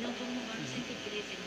Não, vamos sentir crise.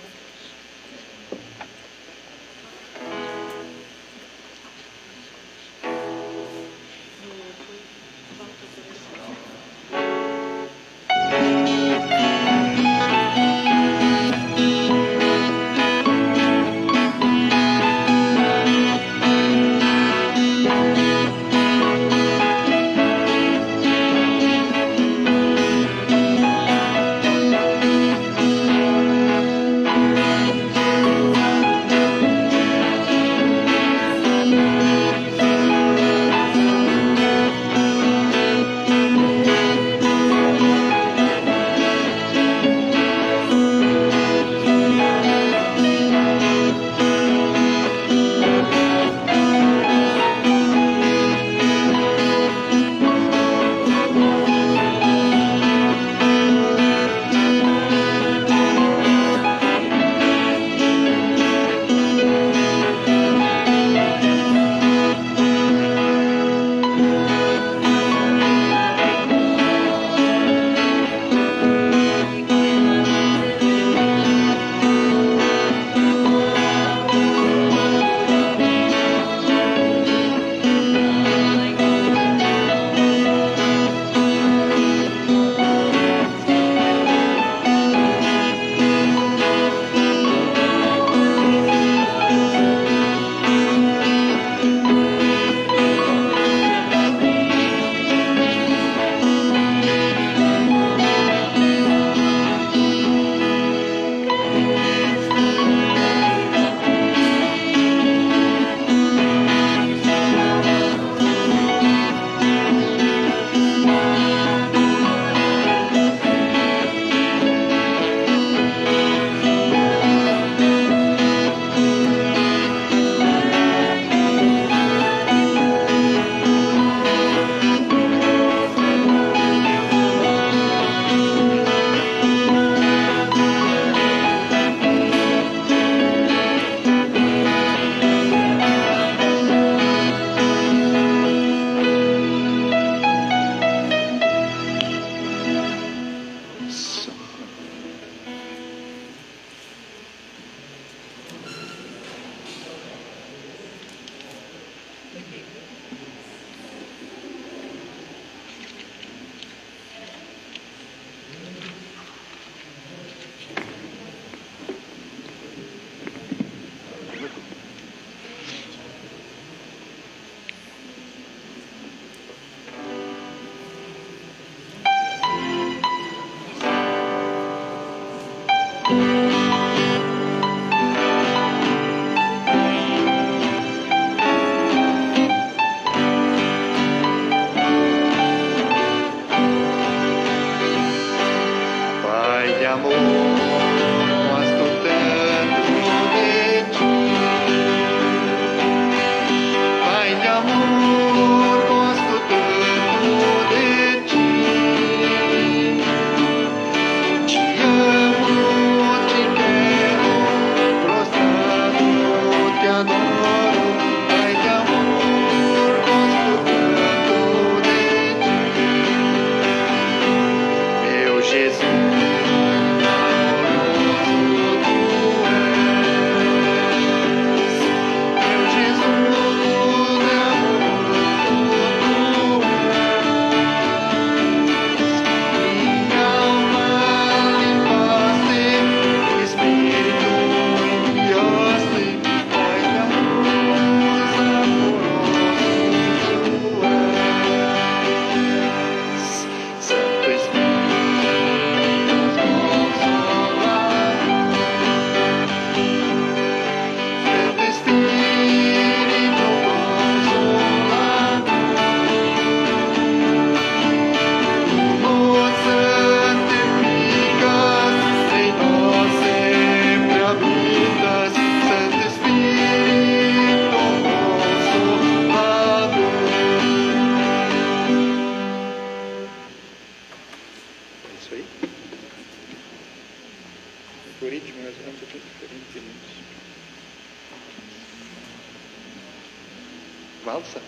valsa.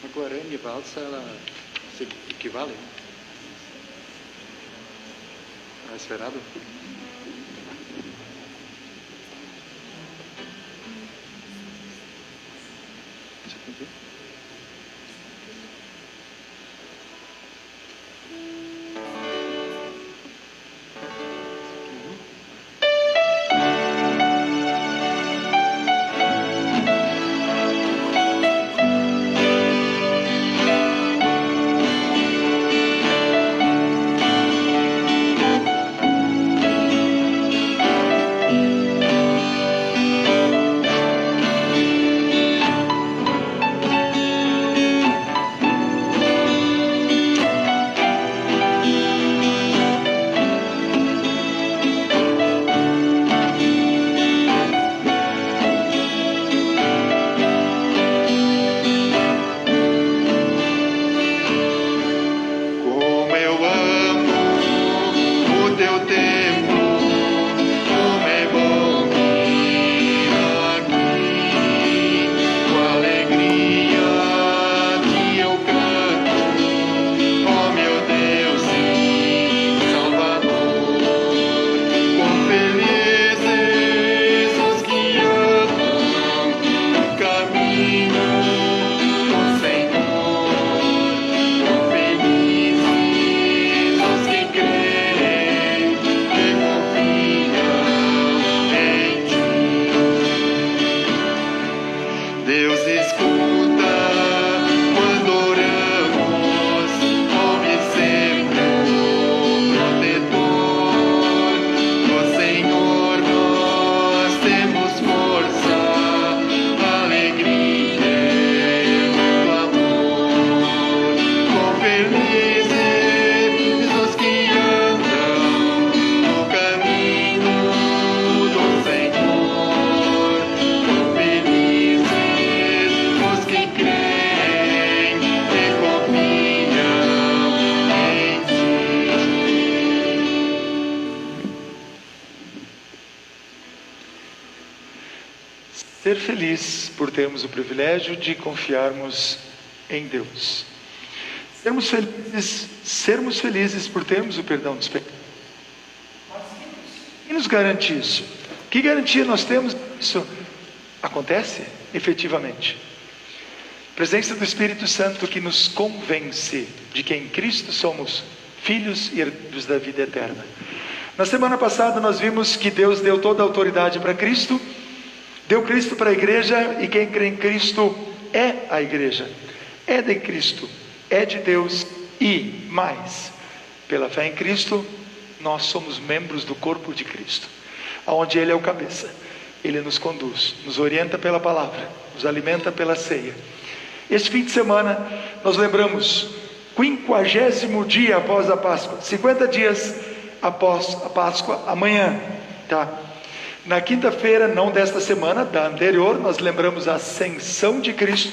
Uma guarani e valsa, ela se equivalem. Está esperado? Deixa eu ver. Ser feliz por termos o privilégio de confiarmos em Deus. Sermos felizes por termos o perdão dos pecados. Quem nos garante isso? Que garantia nós temos que isso acontece efetivamente? Presença do Espírito Santo que nos convence de que em Cristo somos filhos e herdeiros da vida eterna. Na semana passada nós vimos que Deus deu toda a autoridade para Cristo, deu Cristo para a igreja, e quem crê em Cristo é a igreja, é de Cristo, é de Deus, e mais, pela fé em Cristo, nós somos membros do corpo de Cristo, onde Ele é o cabeça. Ele nos conduz, nos orienta pela palavra, nos alimenta pela ceia. Este fim de semana nós lembramos 50º dia após a Páscoa, 50 dias após a Páscoa, amanhã, tá? Na quinta-feira, não desta semana, da anterior, nós lembramos a ascensão de Cristo.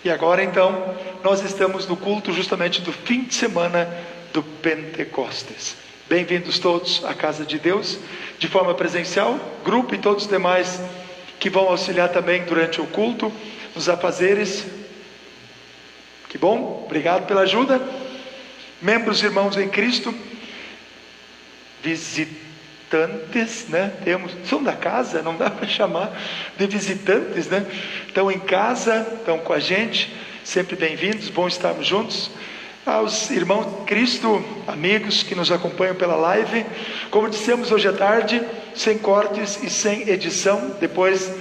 E agora então, nós estamos no culto justamente do fim de semana do Pentecostes. Bem-vindos todos à casa de Deus, de forma presencial, grupo e todos os demais que vão auxiliar também durante o culto, nos afazeres. Que bom, obrigado pela ajuda. Membros, irmãos em Cristo, visitantes, né? São da casa, não dá para chamar de visitantes, né? Estão em casa, estão com a gente, sempre bem-vindos, bom estarmos juntos. Aos irmãos de Cristo, amigos que nos acompanham pela live, como dissemos hoje à tarde, sem cortes e sem edição. Depois,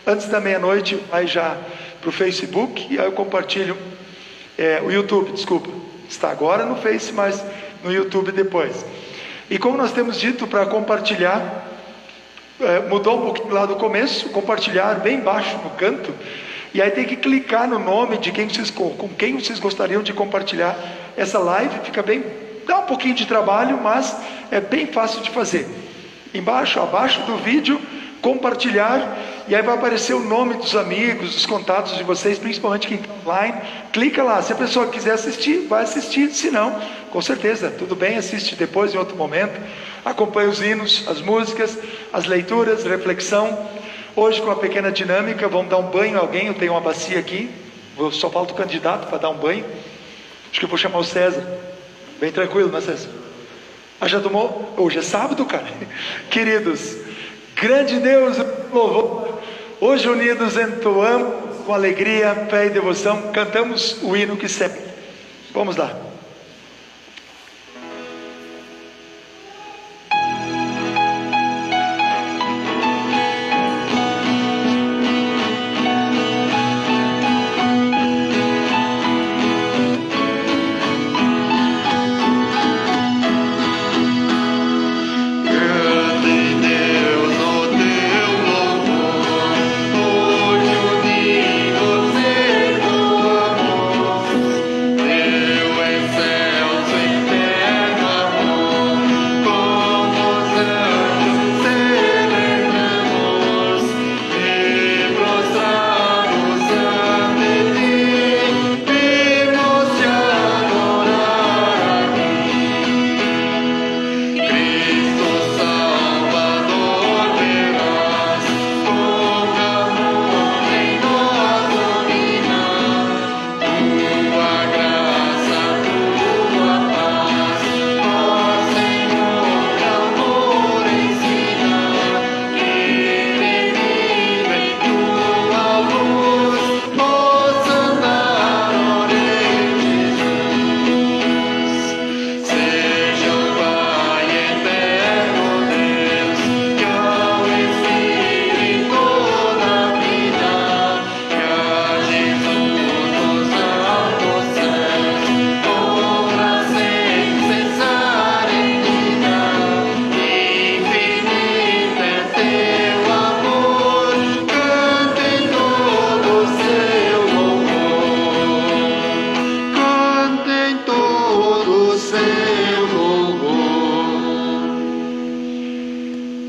antes da meia-noite, vai já para o Facebook, e aí eu compartilho o YouTube, desculpa, está agora no Face, mas no YouTube depois. E como nós temos dito para compartilhar, mudou um pouquinho lá do começo, compartilhar bem embaixo no canto, e aí tem que clicar no nome de com quem vocês gostariam de compartilhar essa live. Fica bem, dá um pouquinho de trabalho, mas é bem fácil de fazer. Embaixo, abaixo do vídeo, compartilhar, e aí vai aparecer o nome dos amigos, dos contatos de vocês, principalmente quem está online. Clica lá, se a pessoa quiser assistir, vai assistir, se não, com certeza, tudo bem, assiste depois em outro momento. Acompanha os hinos, as músicas, as leituras, reflexão. Hoje com uma pequena dinâmica, vamos dar um banho a alguém. Eu tenho uma bacia aqui, só falta o candidato para dar um banho. Acho que eu vou chamar o César. Bem tranquilo, né, César? Ah, já tomou? Hoje é sábado, cara. Queridos, grande Deus, louvor. Hoje unidos entoamos com alegria, fé e devoção, cantamos o hino que sempre. Vamos lá.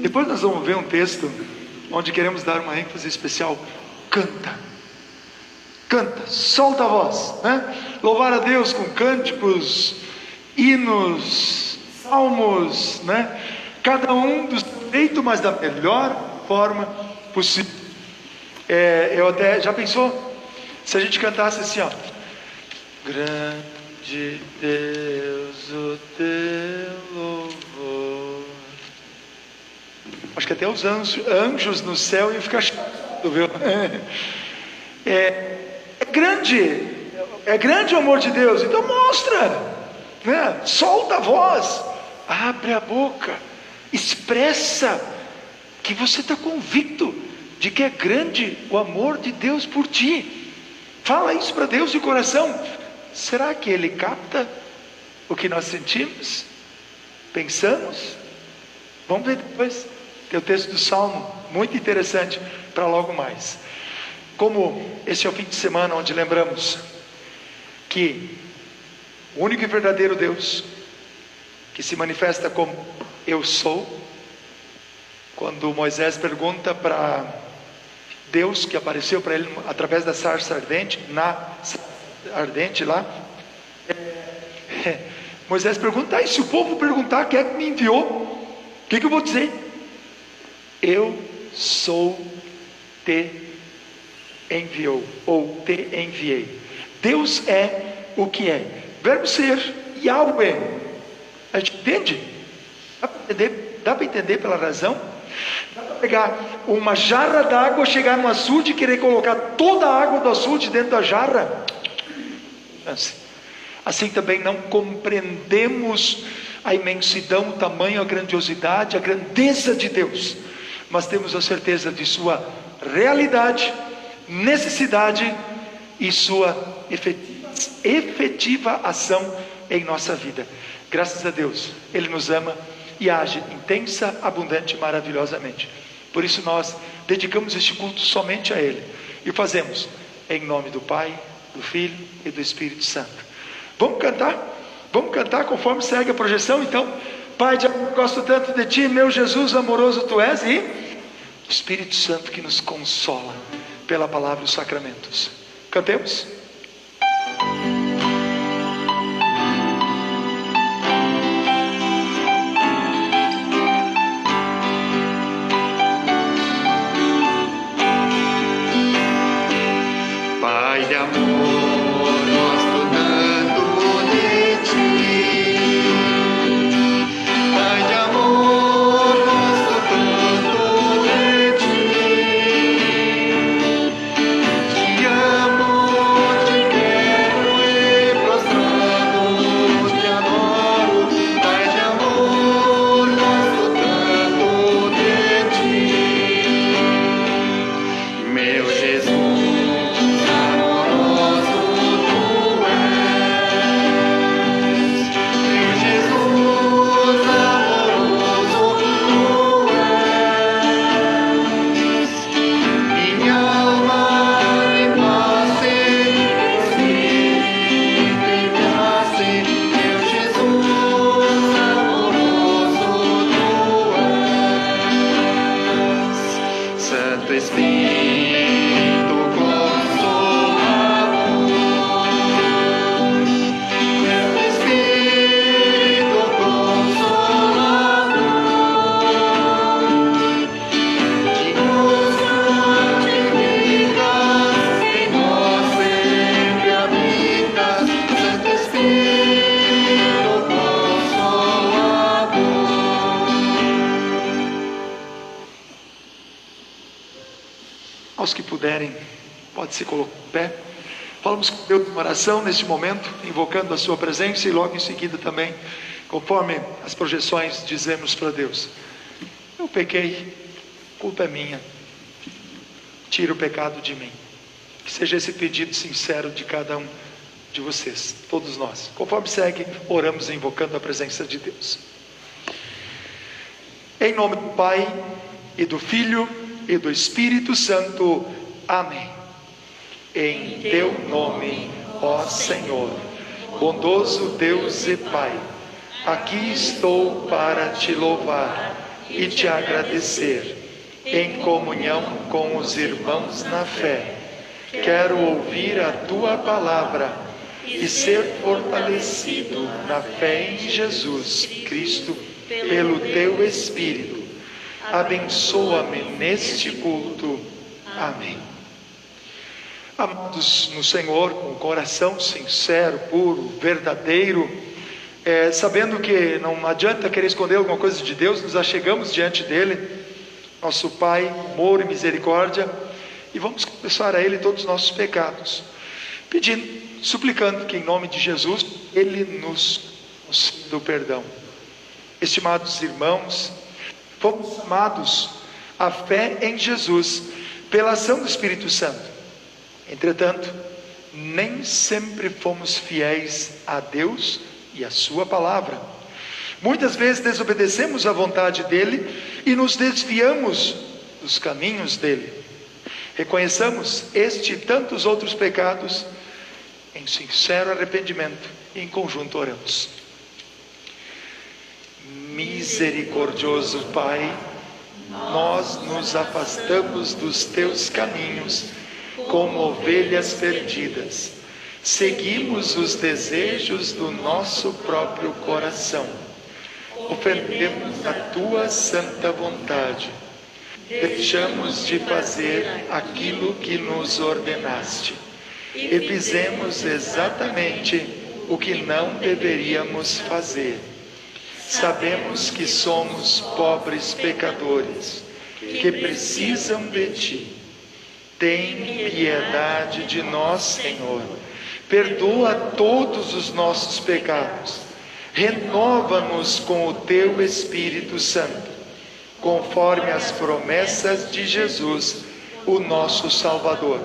Depois nós vamos ver um texto onde queremos dar uma ênfase especial. Canta, canta, solta a voz, né? Louvar a Deus com cânticos, hinos, salmos, né? Cada um do seu jeito, mas da melhor forma possível. Eu até, já pensou? Se a gente cantasse assim, ó: grande Deus, o teu louvor. Acho que até os anjos no céu iam ficar chato, viu? É grande o amor de Deus, então mostra, né? Solta a voz, abre a boca, expressa que você está convicto de que é grande o amor de Deus por ti. Fala isso para Deus de coração. Será que Ele capta o que nós sentimos, pensamos? Vamos ver depois. Tem o texto do Salmo, muito interessante, para logo mais. Como esse é o fim de semana onde lembramos que o único e verdadeiro Deus, que se manifesta como eu sou, quando Moisés pergunta para Deus, que apareceu para ele através da sarça ardente, Moisés pergunta: e se o povo perguntar quem é que me enviou, o que eu vou dizer? Eu sou, te enviou, ou te enviei. Deus é o que é. Verbo ser, Yahweh. A gente entende? Dá para entender pela razão? Dá para pegar uma jarra d'água, chegar no açude e querer colocar toda a água do açude dentro da jarra? Assim também não compreendemos a imensidão, o tamanho, a grandiosidade, a grandeza de Deus, mas temos a certeza de sua realidade, necessidade e sua efetiva ação em nossa vida. Graças a Deus, Ele nos ama e age intensa, abundante e maravilhosamente. Por isso nós dedicamos este culto somente a Ele e fazemos em nome do Pai, do Filho e do Espírito Santo. Vamos cantar conforme segue a projeção. Então: Pai de amor, gosto tanto de Ti, meu Jesus amoroso Tu és, e o Espírito Santo que nos consola pela palavra e os sacramentos. Cantemos. Pai de amor, gosto tanto de Ti, Aos que puderem, pode se colocar em pé. Falamos com Deus em oração neste momento, invocando a sua presença, e logo em seguida também, conforme as projeções, dizemos para Deus: eu pequei, culpa é minha, tira o pecado de mim. Que seja esse pedido sincero de cada um de vocês, todos nós. Conforme segue, oramos invocando a presença de Deus. Em nome do Pai, e do Filho, e do Espírito Santo. Amém. Em teu nome, ó Senhor, bondoso Deus e Pai, aqui estou para te louvar e te agradecer, em comunhão com os irmãos na fé. Quero ouvir a tua palavra e ser fortalecido na fé em Jesus Cristo, pelo teu Espírito. Abençoa-me neste culto. Amém. Amados no Senhor, com o coração sincero, puro, verdadeiro, sabendo que não adianta querer esconder alguma coisa de Deus, nos achegamos diante dele, nosso Pai, amor e misericórdia, e vamos confessar a Ele todos os nossos pecados, pedindo, suplicando que em nome de Jesus, Ele nos conceda o perdão. Estimados irmãos, fomos chamados à fé em Jesus, pela ação do Espírito Santo. Entretanto, nem sempre fomos fiéis a Deus e a sua palavra. Muitas vezes desobedecemos à vontade dele e nos desviamos dos caminhos dele. Reconheçamos este e tantos outros pecados em sincero arrependimento e em conjunto oramos. Misericordioso Pai, nós nos afastamos dos teus caminhos como ovelhas perdidas. Seguimos os desejos do nosso próprio coração. Ofendemos a tua santa vontade. Deixamos de fazer aquilo que nos ordenaste. E fizemos exatamente o que não deveríamos fazer. Sabemos que somos pobres pecadores, que precisam de ti. Tem piedade de nós, Senhor. Perdoa todos os nossos pecados. Renova-nos com o teu Espírito Santo, conforme as promessas de Jesus, o nosso Salvador.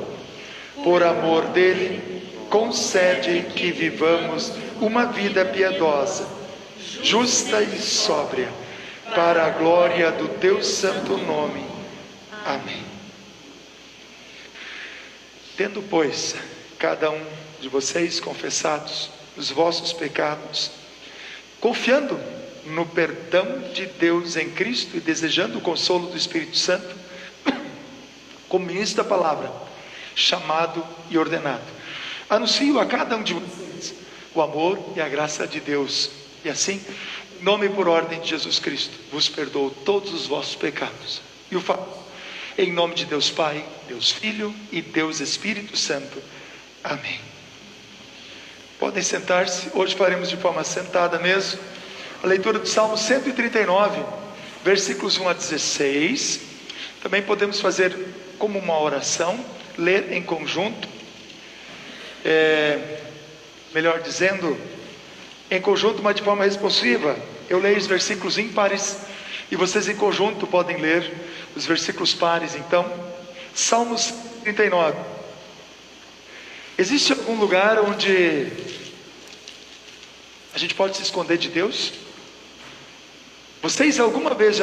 Por amor dele, concede que vivamos uma vida piedosa, justa e sóbria, para a glória do teu santo nome. Amém. Tendo, pois, cada um de vocês confessados os vossos pecados, confiando no perdão de Deus em Cristo e desejando o consolo do Espírito Santo, como ministro da palavra, chamado e ordenado, anuncio a cada um de vocês o amor e a graça de Deus. E assim, em nome e por ordem de Jesus Cristo, vos perdoo todos os vossos pecados. E o faço em nome de Deus Pai, Deus Filho e Deus Espírito Santo. Amém. Podem sentar-se. Hoje faremos de forma sentada mesmo a leitura do Salmo 139, versículos 1 a 16. Também podemos fazer como uma oração, ler em conjunto, melhor dizendo, em conjunto, mas de forma responsiva. Eu leio os versículos ímpares e vocês em conjunto podem ler os versículos pares. Então, Salmos 39. Existe algum lugar onde a gente pode se esconder de Deus? Vocês alguma vez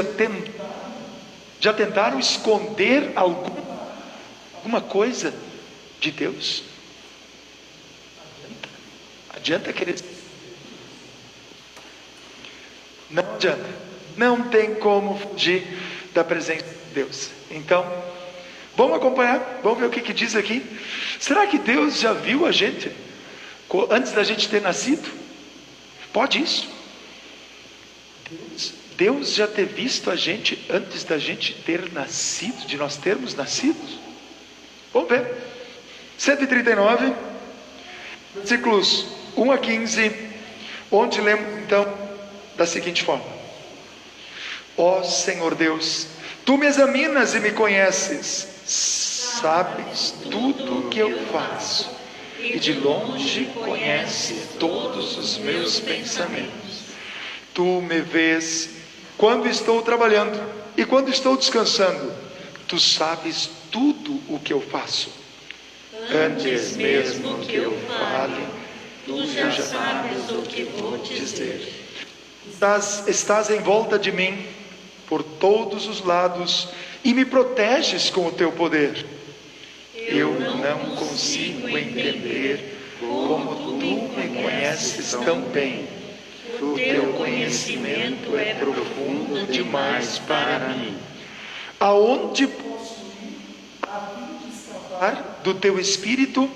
já tentaram esconder alguma coisa de Deus? Adianta querer? Não adianta. Não tem como fugir da presença de Deus. Então, vamos acompanhar, vamos ver o que diz aqui. Será que Deus já viu a gente antes da gente ter nascido? Pode isso? Deus já ter visto a gente antes da gente ter nascido, de nós termos nascido? Vamos ver. 139, versículos 1 a 15, onde lemos então da seguinte forma: ó Senhor Deus, tu me examinas e me conheces. sabes tudo o que eu faço, e de longe conheces todos os meus pensamentos. Tu me vês quando estou trabalhando e quando estou descansando. Tu sabes tudo o que eu faço. Antes mesmo que eu fale, tu já sabes o que vou dizer. Estás em volta de mim por todos os lados e me proteges com o teu poder. Eu não consigo entender como tu me conheces tão bem. O teu conhecimento é profundo demais para mim. Aonde posso ir a fim de escapar do teu espírito?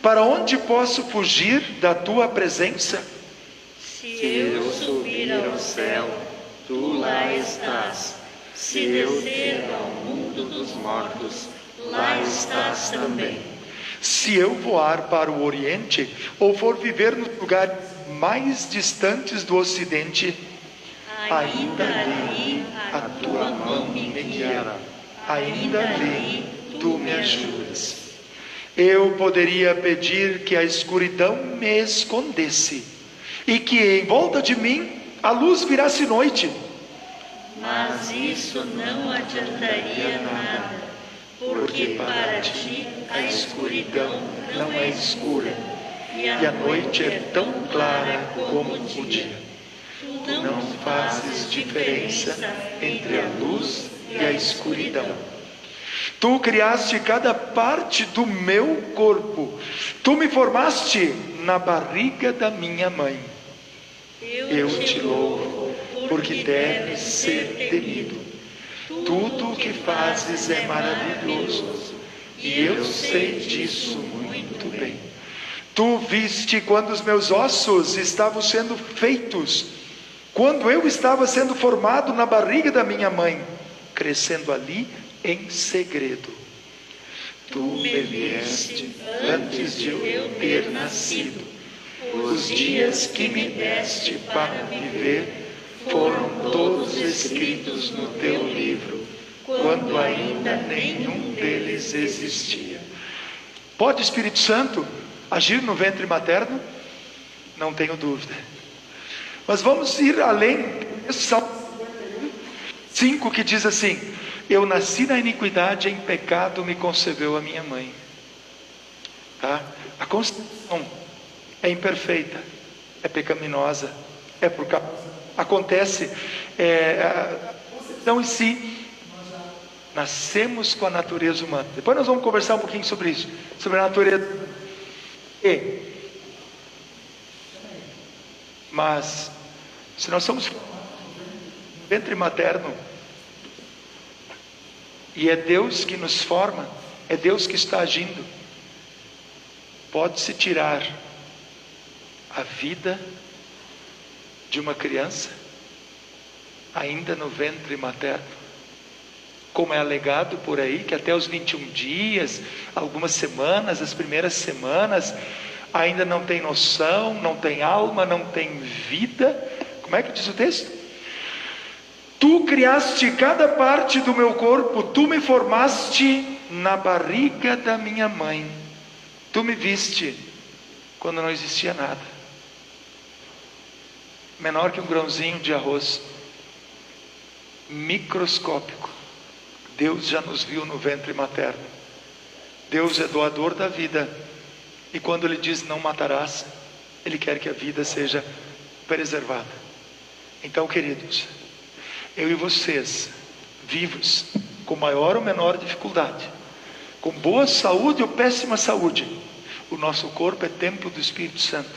Para onde posso fugir da tua presença? Se eu subir ao céu, tu lá estás. Se descer ao mundo dos mortos, lá estás também. Se eu voar para o Oriente, ou for viver nos lugares mais distantes do Ocidente, ainda ali a tua mão me guiará, ainda ali tu me ajudas. Eu poderia pedir que a escuridão me escondesse, e que em volta de mim a luz virasse noite. Mas isso não adiantaria nada, porque para ti a escuridão não é escura, E a noite é tão clara como o dia. Tu Não fazes diferença entre a luz e a escuridão. Tu criaste cada parte do meu corpo. Tu me formaste na barriga da minha mãe. Eu te louvo, porque deves ser temido. Tudo o que fazes é maravilhoso, e eu sei disso muito bem. Tu viste quando os meus ossos estavam sendo feitos, quando eu estava sendo formado na barriga da minha mãe, crescendo ali em segredo. Tu me viste antes de eu ter nascido. Os dias que me deste para viver foram todos escritos no teu livro, quando ainda nenhum deles existia. Pode o Espírito Santo agir no ventre materno? Não tenho dúvida. Mas vamos ir além. Salmo 5 que diz assim: eu nasci na iniquidade, em pecado me concebeu a minha mãe. Tá? A concepção é imperfeita, é pecaminosa, é por causa. Acontece, a concepção em si, nascemos com a natureza humana. Depois nós vamos conversar um pouquinho sobre isso, sobre a natureza. Mas, se nós somos no ventre materno, e é Deus que nos forma, é Deus que está agindo, pode-se tirar a vida de uma criança ainda no ventre materno, como é alegado por aí, que até os 21 dias, algumas semanas, as primeiras semanas, ainda não tem noção, não tem alma, não tem vida. Como é que diz o texto? Tu criaste cada parte do meu corpo, tu me formaste na barriga da minha mãe, tu me viste quando não existia nada, menor que um grãozinho de arroz, microscópico. Deus já nos viu no ventre materno. Deus é doador da vida, e quando Ele diz não matarás, Ele quer que a vida seja preservada. Então, queridos, eu e vocês, vivos, com maior ou menor dificuldade, com boa saúde ou péssima saúde, o nosso corpo é templo do Espírito Santo,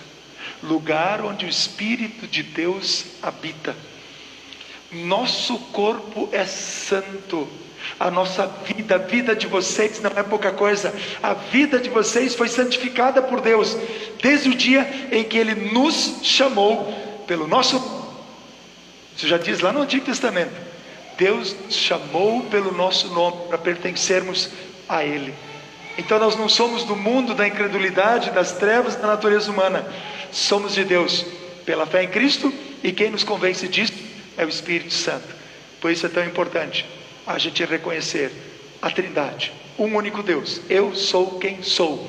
lugar onde o Espírito de Deus habita. Nosso corpo é santo. A nossa vida, a vida de vocês não é pouca coisa. A vida de vocês foi santificada por Deus desde o dia em que Ele nos chamou pelo nosso... Isso já diz lá no Antigo Testamento. Deus nos chamou pelo nosso nome para pertencermos a Ele. Então nós não somos do mundo da incredulidade, das trevas, da natureza humana. Somos de Deus pela fé em Cristo, e quem nos convence disso é o Espírito Santo. Por isso é tão importante a gente reconhecer a Trindade, um único Deus. Eu sou quem sou.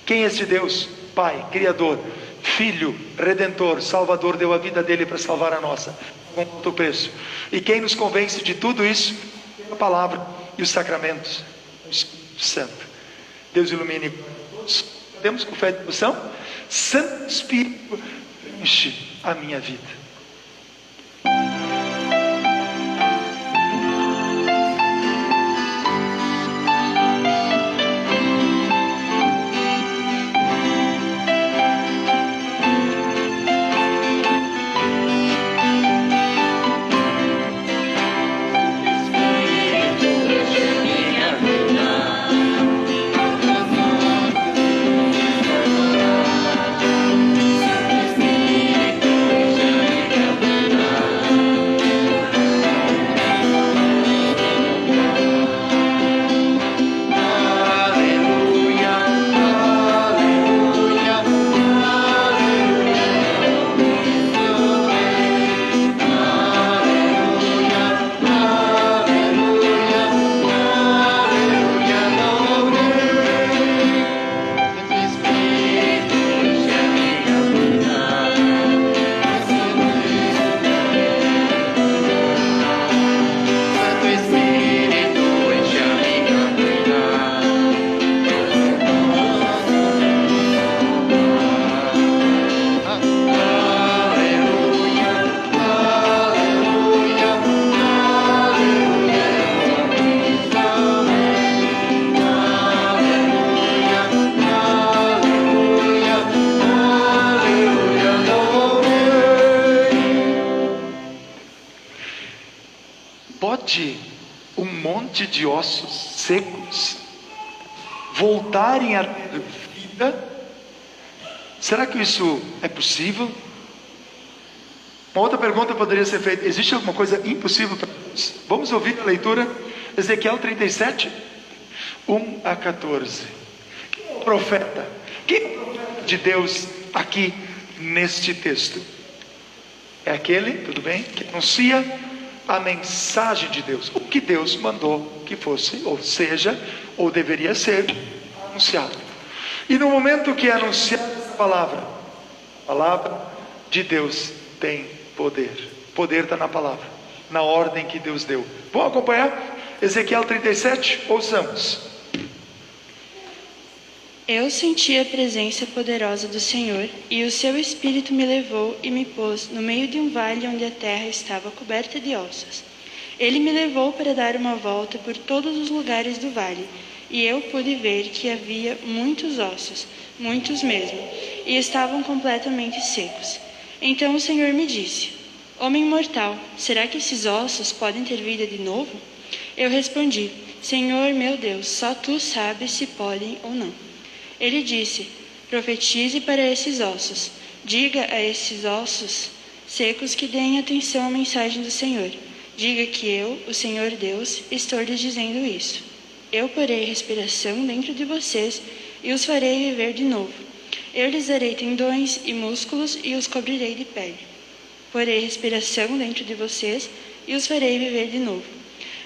Quem é este Deus? Pai, Criador, Filho, Redentor, Salvador, deu a vida dele para salvar a nossa, com alto preço. E quem nos convence de tudo isso? A palavra e os sacramentos, o Espírito Santo. Deus ilumine todos. Temos com fé e devoção? Santo Espírito, enche a minha vida. Pode um monte de ossos secos voltarem a ter vida? Será que isso é possível? Uma outra pergunta poderia ser feita: existe alguma coisa impossível para Deus? Vamos ouvir a leitura, Ezequiel 37, 1 a 14. Quem é o profeta? Quem é o profeta de Deus aqui neste texto? É aquele, tudo bem, que anuncia a mensagem de Deus, o que Deus mandou que fosse, ou seja, ou deveria ser anunciado. E no momento que é anunciada essa palavra, a palavra de Deus tem poder. Poder está na palavra, na ordem que Deus deu. Vamos acompanhar? Ezequiel 37, ouçamos. Eu senti a presença poderosa do Senhor, e o seu Espírito me levou e me pôs no meio de um vale onde a terra estava coberta de ossos. Ele me levou para dar uma volta por todos os lugares do vale, e eu pude ver que havia muitos ossos, muitos mesmo, e estavam completamente secos. Então o Senhor me disse: Homem mortal, será que esses ossos podem ter vida de novo? Eu respondi: Senhor meu Deus, só tu sabes se podem ou não. Ele disse: Profetize para esses ossos. Diga a esses ossos secos que deem atenção à mensagem do Senhor. Diga que eu, o Senhor Deus, estou lhes dizendo isso. Eu porei respiração dentro de vocês e os farei viver de novo. Eu lhes darei tendões e músculos e os cobrirei de pele. Porei respiração dentro de vocês e os farei viver de novo.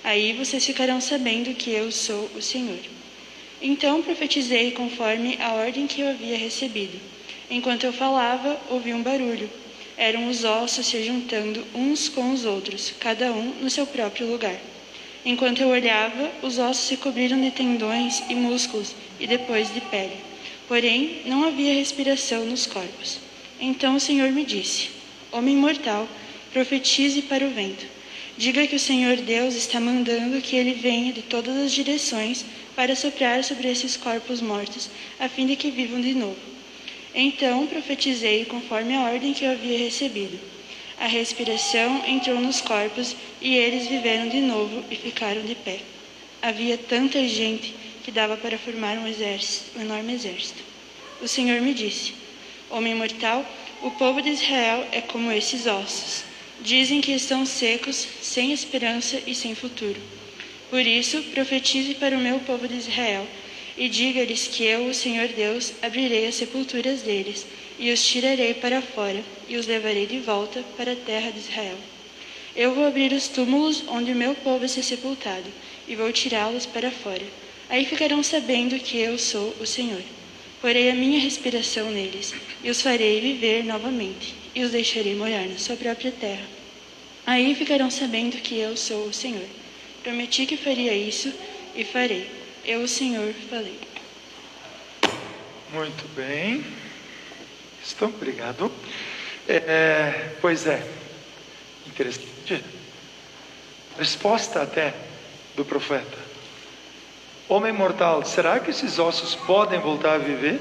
Aí vocês ficarão sabendo que eu sou o Senhor. Então profetizei conforme a ordem que eu havia recebido. Enquanto eu falava, ouvi um barulho. Eram os ossos se juntando uns com os outros, cada um no seu próprio lugar. Enquanto eu olhava, os ossos se cobriram de tendões e músculos e depois de pele. Porém, não havia respiração nos corpos. Então o Senhor me disse: Homem mortal, profetize para o vento. Diga que o Senhor Deus está mandando que ele venha de todas as direções para soprar sobre esses corpos mortos, a fim de que vivam de novo. Então profetizei conforme a ordem que eu havia recebido. A respiração entrou nos corpos e eles viveram de novo e ficaram de pé. Havia tanta gente que dava para formar um enorme exército. O Senhor me disse: Homem mortal, o povo de Israel é como esses ossos. Dizem que estão secos, sem esperança e sem futuro. Por isso, profetize para o meu povo de Israel, e diga-lhes que eu, o Senhor Deus, abrirei as sepulturas deles, e os tirarei para fora, e os levarei de volta para a terra de Israel. Eu vou abrir os túmulos onde o meu povo está sepultado, e vou tirá-los para fora. Aí ficarão sabendo que eu sou o Senhor. Porei a minha respiração neles, e os farei viver novamente, e os deixarei morar na sua própria terra. Aí ficarão sabendo que eu sou o Senhor. Prometi que faria isso, e farei. Eu, o Senhor, falei. Muito bem. Estou, obrigado. Pois é, interessante. Resposta até do profeta. Homem mortal, será que esses ossos podem voltar a viver?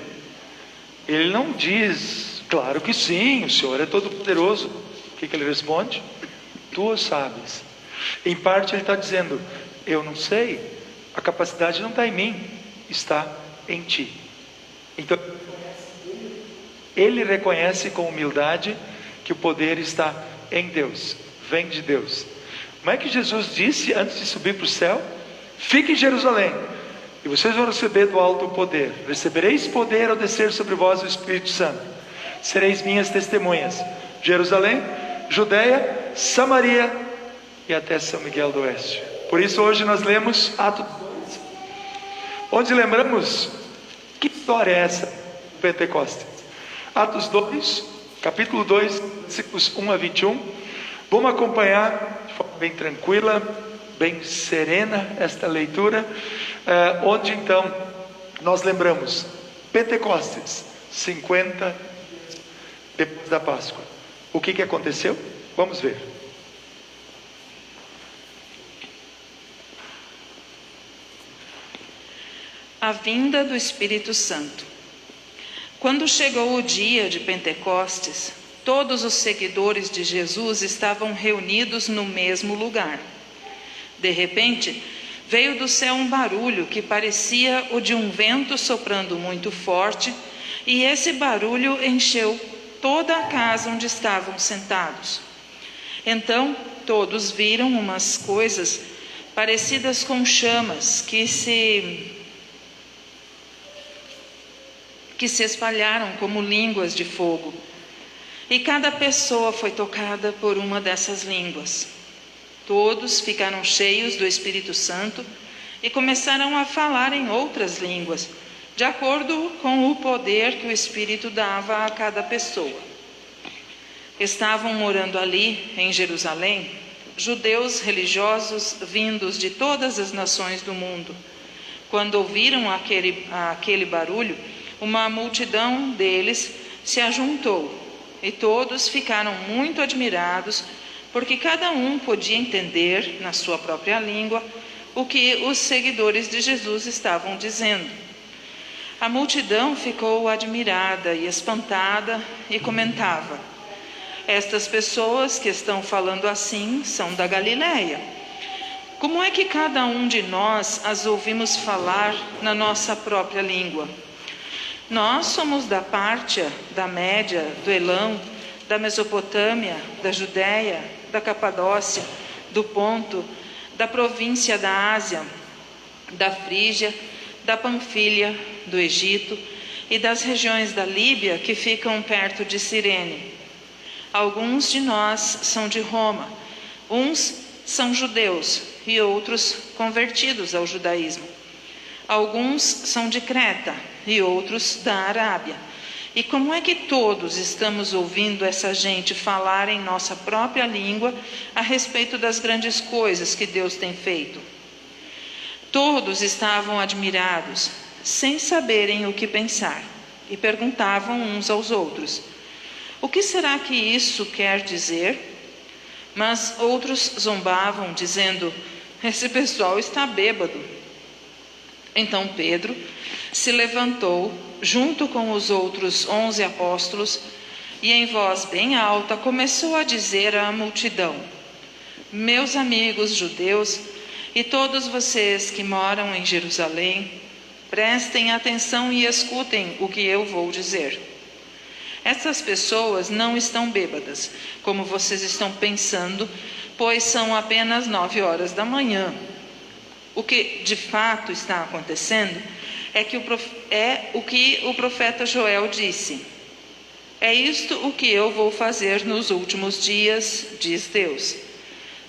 Ele não diz, claro que sim, o Senhor é todo poderoso. O que ele responde? Tu o sabes. Em parte ele está dizendo, eu não sei, a capacidade não está em mim, está em ti. Então, ele reconhece com humildade que o poder está em Deus, vem de Deus. Como é que Jesus disse antes de subir para o céu? Fique em Jerusalém, e vocês vão receber do alto o poder. Recebereis poder ao descer sobre vós o Espírito Santo. Sereis minhas testemunhas. Jerusalém, Judeia, Samaria e até São Miguel do Oeste. Por isso hoje nós lemos Atos 2, onde lembramos, que história é essa do Pentecostes? Atos 2, capítulo 2, versículos 1 a 21. Vamos acompanhar de forma bem tranquila, bem serena esta leitura, onde então nós lembramos Pentecostes, 50 depois da Páscoa. O que aconteceu? Vamos ver. A vinda do Espírito Santo. Quando chegou o dia de Pentecostes, todos os seguidores de Jesus estavam reunidos no mesmo lugar. De repente, veio do céu um barulho que parecia o de um vento soprando muito forte, e esse barulho encheu toda a casa onde estavam sentados. Então, todos viram umas coisas parecidas com chamas que se espalharam como línguas de fogo. E cada pessoa foi tocada por uma dessas línguas. Todos ficaram cheios do Espírito Santo e começaram a falar em outras línguas, de acordo com o poder que o Espírito dava a cada pessoa. Estavam morando ali, em Jerusalém, judeus religiosos vindos de todas as nações do mundo. Quando ouviram aquele barulho, uma multidão deles se ajuntou, e todos ficaram muito admirados, porque cada um podia entender, na sua própria língua, o que os seguidores de Jesus estavam dizendo. A multidão ficou admirada e espantada e comentava: estas pessoas que estão falando assim são da Galileia. Como é que cada um de nós as ouvimos falar na nossa própria língua? Nós somos da Pártia, da Média, do Elão, da Mesopotâmia, da Judéia, da Capadócia, do Ponto, da província da Ásia, da Frígia, da Panfilha, do Egito e das regiões da Líbia que ficam perto de Cirene. Alguns de nós são de Roma, uns são judeus e outros convertidos ao judaísmo. Alguns são de Creta e outros da Arábia. E como é que todos estamos ouvindo essa gente falar em nossa própria língua a respeito das grandes coisas que Deus tem feito? Todos estavam admirados, sem saberem o que pensar, e perguntavam uns aos outros: o que será que isso quer dizer? Mas outros zombavam, dizendo: esse pessoal está bêbado. Então Pedro se levantou, junto com os outros 11 apóstolos, e em voz bem alta começou a dizer à multidão: meus amigos judeus e todos vocês que moram em Jerusalém, prestem atenção e escutem o que eu vou dizer. Essas pessoas não estão bêbadas, como vocês estão pensando, pois são apenas 9 horas da manhã. O que de fato está acontecendo é o que o profeta Joel disse: é isto o que eu vou fazer nos últimos dias, diz Deus.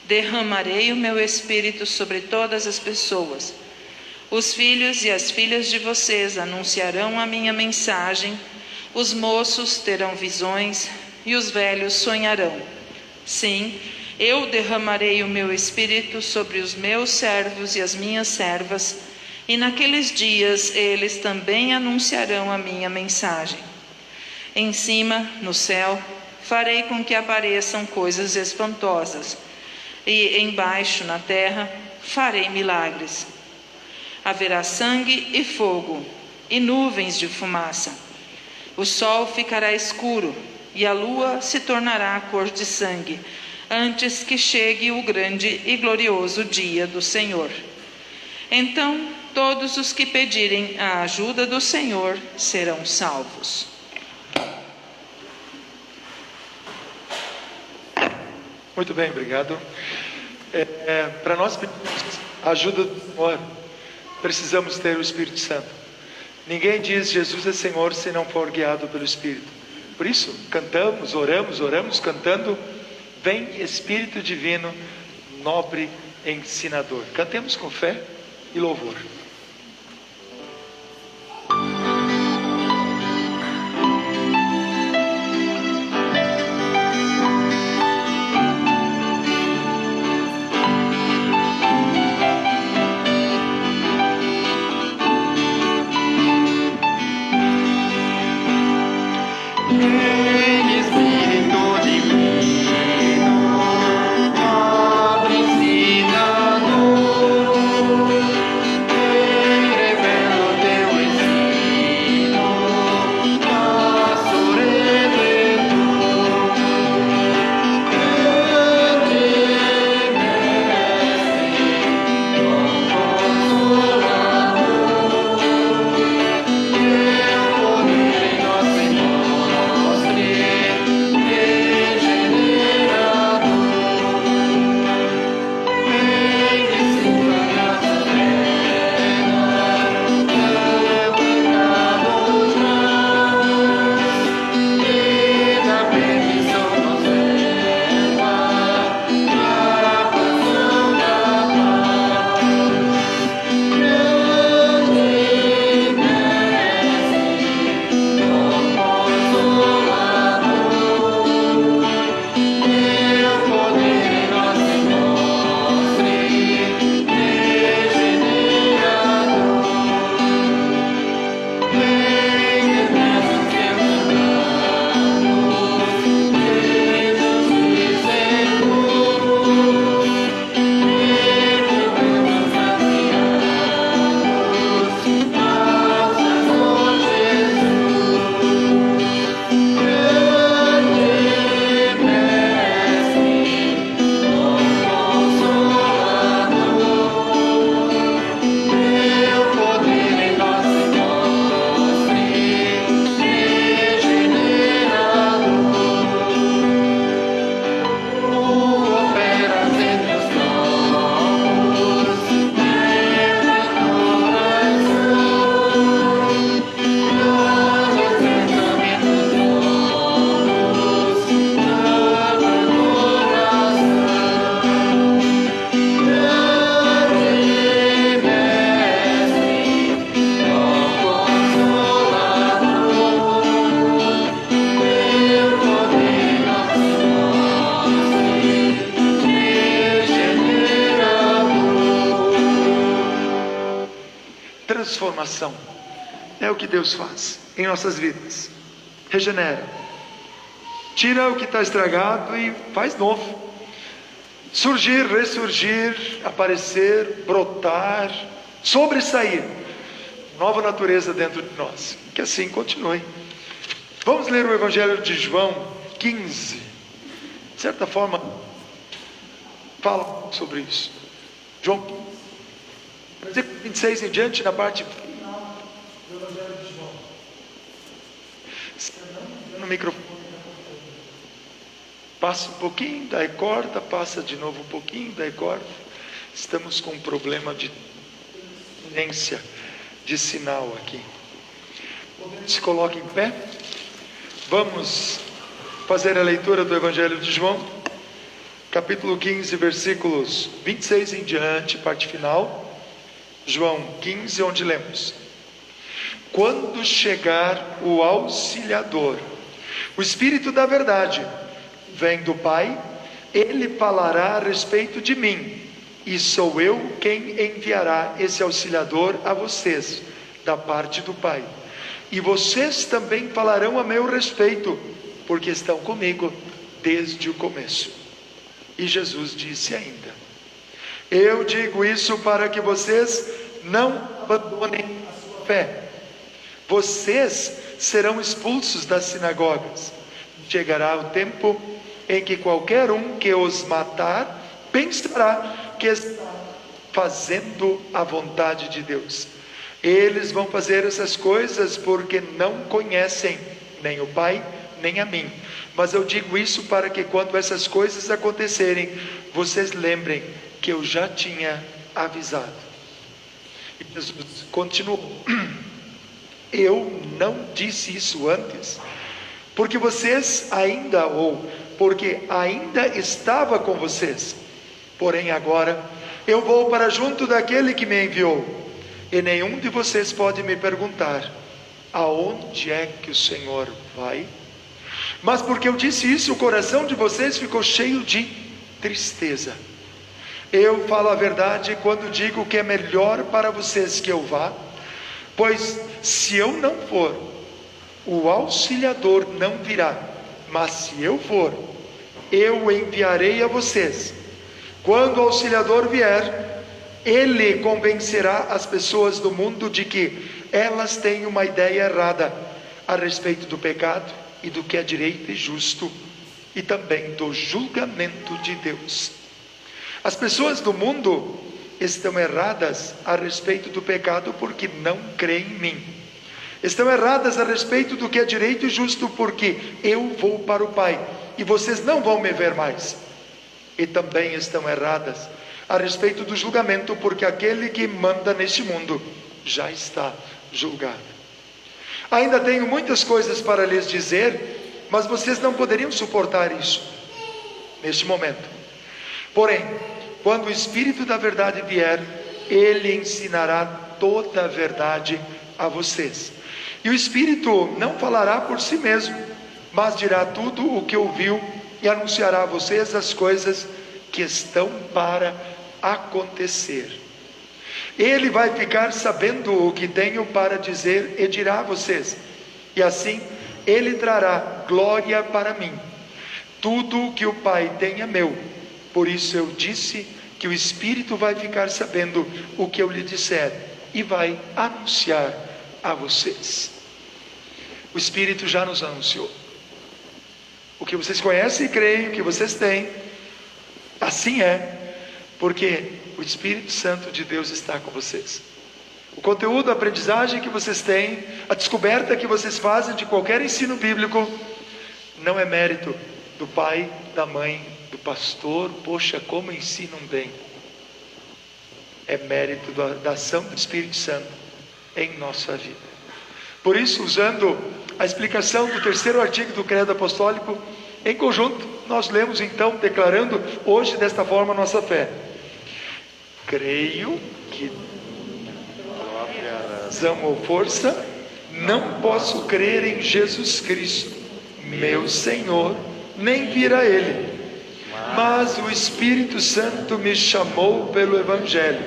Derramarei o meu espírito sobre todas as pessoas. Os filhos e as filhas de vocês anunciarão a minha mensagem, os moços terão visões e os velhos sonharão. Sim, eu derramarei o meu espírito sobre os meus servos e as minhas servas, e naqueles dias eles também anunciarão a minha mensagem. Em cima, no céu, farei com que apareçam coisas espantosas, e embaixo, na terra, farei milagres. Haverá sangue e fogo, e nuvens de fumaça. O sol ficará escuro, e a lua se tornará cor de sangue, antes que chegue o grande e glorioso dia do Senhor. Então, todos os que pedirem a ajuda do Senhor serão salvos. Muito bem, obrigado. Para nós pedirmos a ajuda do Senhor, precisamos ter o Espírito Santo. Ninguém diz Jesus é Senhor se não for guiado pelo Espírito. Por isso, cantamos, oramos, cantando: vem Espírito Divino, nobre ensinador. Cantemos com fé e louvor. Transformação é o que Deus faz em nossas vidas. Regenera, tira o que está estragado e faz novo. Surgir, ressurgir, aparecer, brotar, sobressair. Nova natureza dentro de nós. Que assim continue. Vamos ler o Evangelho de João 15. De certa forma, fala sobre isso. João 15. Versículo 26 em diante, na parte final do Evangelho de João. No microfone. Passa um pouquinho, daí corta, passa de novo um pouquinho, daí corta. Estamos com um problema de tendência de sinal aqui. Se coloque em pé. Vamos fazer a leitura do Evangelho de João, capítulo 15, versículos 26 em diante, parte final. João 15, onde lemos: quando chegar o Auxiliador, o Espírito da verdade, vem do Pai, ele falará a respeito de mim, e sou eu quem enviará esse Auxiliador a vocês, da parte do Pai. E vocês também falarão a meu respeito, porque estão comigo desde o começo. E Jesus disse ainda: eu digo isso para que vocês não abandonem a sua fé. Vocês serão expulsos das sinagogas. Chegará o tempo em que qualquer um que os matar pensará que está fazendo a vontade de Deus. Eles vão fazer essas coisas porque não conhecem nem o Pai, nem a mim. Mas eu digo isso para que quando essas coisas acontecerem, vocês lembrem que eu já tinha avisado. E Jesus continuou: eu não disse isso antes, porque ainda estava com vocês. Porém agora eu vou para junto daquele que me enviou, e nenhum de vocês pode me perguntar: aonde é que o Senhor vai? Mas porque eu disse isso, o coração de vocês ficou cheio de tristeza. Eu falo a verdade quando digo que é melhor para vocês que eu vá, pois se eu não for, o Auxiliador não virá, mas se eu for, eu o enviarei a vocês. Quando o Auxiliador vier, ele convencerá as pessoas do mundo de que elas têm uma ideia errada a respeito do pecado e do que é direito e justo, e também do julgamento de Deus. As pessoas do mundo estão erradas a respeito do pecado porque não creem em mim. Estão erradas a respeito do que é direito e justo porque eu vou para o Pai e vocês não vão me ver mais. E também estão erradas a respeito do julgamento porque aquele que manda neste mundo já está julgado. Ainda tenho muitas coisas para lhes dizer, mas vocês não poderiam suportar isso neste momento. Porém, quando o Espírito da verdade vier, ele ensinará toda a verdade a vocês. E o Espírito não falará por si mesmo, mas dirá tudo o que ouviu e anunciará a vocês as coisas que estão para acontecer. Ele vai ficar sabendo o que tenho para dizer e dirá a vocês, e assim ele trará glória para mim. Tudo o que o Pai tem é meu. Por isso eu disse que o Espírito vai ficar sabendo o que eu lhe disser e vai anunciar a vocês. O Espírito já nos anunciou. O que vocês conhecem e creem, o que vocês têm, assim é, porque o Espírito Santo de Deus está com vocês. O conteúdo, a aprendizagem que vocês têm, a descoberta que vocês fazem de qualquer ensino bíblico, não é mérito do pai, da mãe, do pastor. Poxa, como ensinam bem. É mérito da ação do Espírito Santo em nossa vida. Por isso, usando a explicação do terceiro artigo do Credo Apostólico, em conjunto, nós lemos então, declarando hoje desta forma a nossa fé. Creio que, razão ou força, não posso crer em Jesus Cristo, meu Senhor, nem vir a Ele. Mas o Espírito Santo me chamou pelo Evangelho,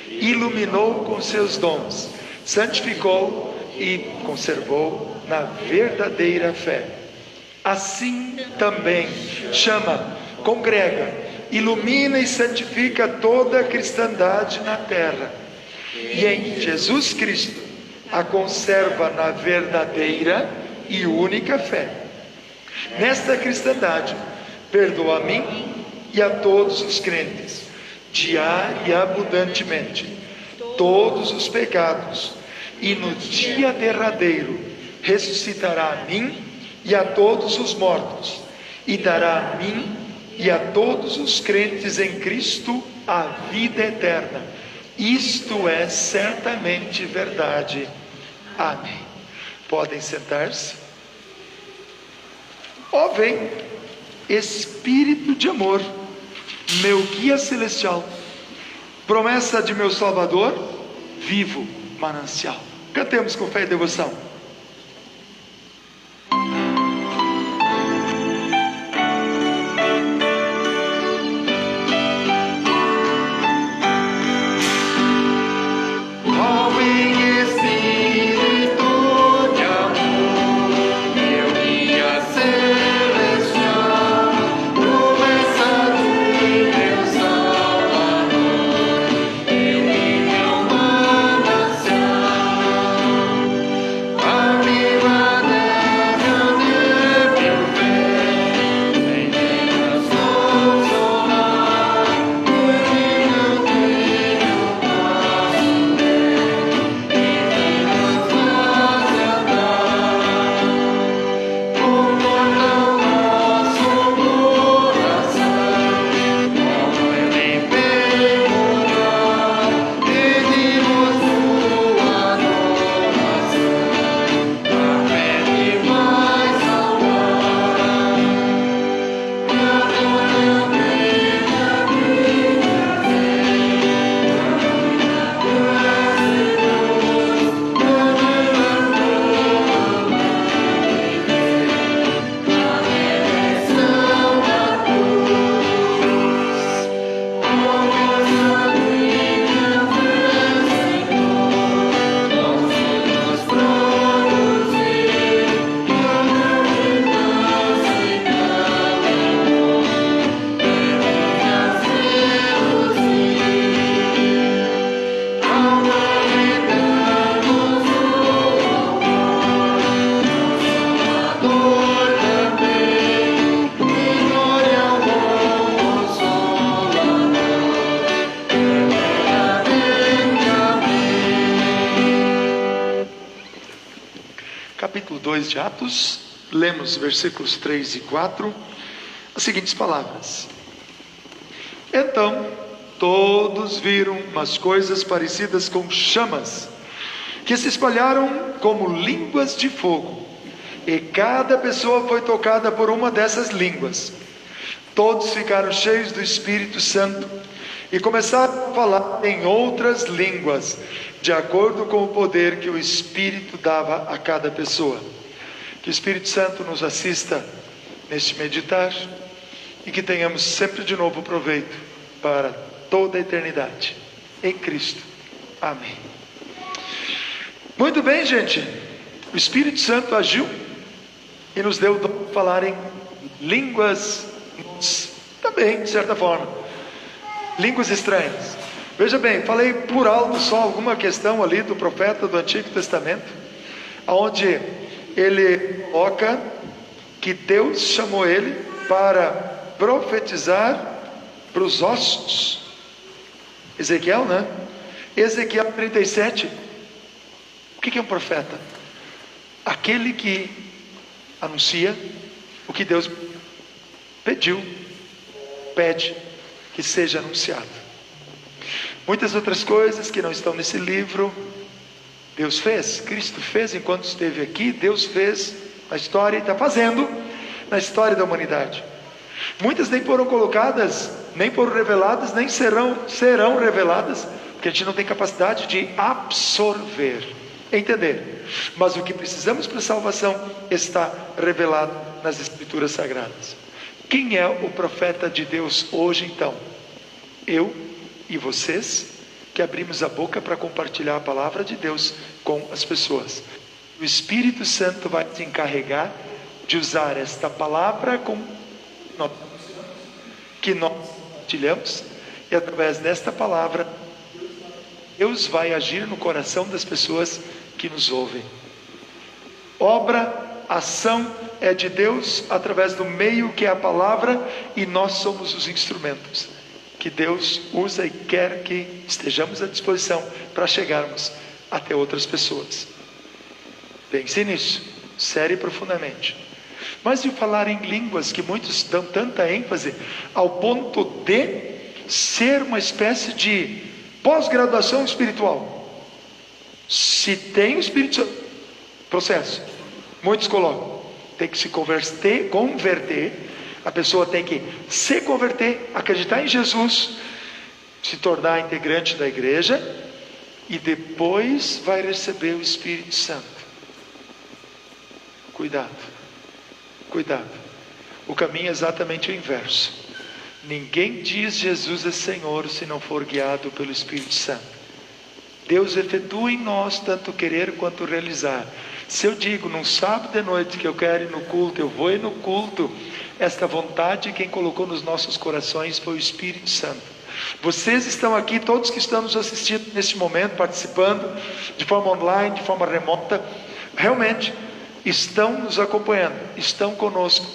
iluminou com seus dons, santificou e conservou na verdadeira fé. Assim também chama, congrega, ilumina e santifica toda a cristandade na terra, e em Jesus Cristo a conserva na verdadeira e única fé. Nesta cristandade perdoa a mim e a todos os crentes, diária e abundantemente, todos os pecados, e no dia derradeiro ressuscitará a mim e a todos os mortos, e dará a mim e a todos os crentes em Cristo a vida eterna. Isto é certamente verdade. Amém. Podem sentar-se. Ó, vem, Espírito de amor, meu guia celestial, promessa de meu Salvador, vivo manancial. Cantemos com fé e devoção. Capítulo 2 de Atos, lemos versículos 3 e 4, as seguintes palavras: Então todos viram umas coisas parecidas com chamas, que se espalharam como línguas de fogo, e cada pessoa foi tocada por uma dessas línguas. Todos ficaram cheios do Espírito Santo e começaram a falar em outras línguas, de acordo com o poder que o Espírito dava a cada pessoa. Que o Espírito Santo nos assista neste meditar e que tenhamos sempre de novo proveito para toda a eternidade. Em Cristo. Amém. Muito bem, gente. O Espírito Santo agiu e nos deu o dom de falar em línguas também, de certa forma. Línguas estranhas. Veja bem, falei por alto só alguma questão ali do profeta do Antigo Testamento, onde ele coloca que Deus chamou ele para profetizar para os ossos. Ezequiel, né? Ezequiel 37. O que é um profeta? Aquele que anuncia o que Deus pede que seja anunciado. Muitas outras coisas que não estão nesse livro, Deus fez, Cristo fez enquanto esteve aqui, Deus fez na história e está fazendo na história da humanidade. Muitas nem foram colocadas, nem foram reveladas, nem serão reveladas, porque a gente não tem capacidade de absorver, entender. Mas o que precisamos para a salvação está revelado nas Escrituras Sagradas. Quem é o profeta de Deus hoje então? Eu e vocês, que abrimos a boca para compartilhar a palavra de Deus com as pessoas. O Espírito Santo vai se encarregar de usar esta palavra que nós compartilhamos, e através desta palavra Deus vai agir no coração das pessoas que nos ouvem. Ação é de Deus através do meio que é a palavra, e nós somos os instrumentos que Deus usa e quer que estejamos à disposição para chegarmos até outras pessoas. Pense nisso, sério e profundamente. Mas de falar em línguas, que muitos dão tanta ênfase, ao ponto de ser uma espécie de pós-graduação espiritual. Se tem o Espírito Santo, processo, muitos colocam, tem que se converter, a pessoa tem que se converter, acreditar em Jesus, se tornar integrante da igreja, e depois vai receber o Espírito Santo. Cuidado, cuidado. O caminho é exatamente o inverso. Ninguém diz Jesus é Senhor se não for guiado pelo Espírito Santo. Deus efetua em nós tanto querer quanto realizar. Se eu digo num sábado de noite que eu quero ir no culto, eu vou ir no culto. Esta vontade quem colocou nos nossos corações foi o Espírito Santo. Vocês estão aqui, todos que estão nos assistindo neste momento, participando de forma online, de forma remota, realmente estão nos acompanhando, estão conosco,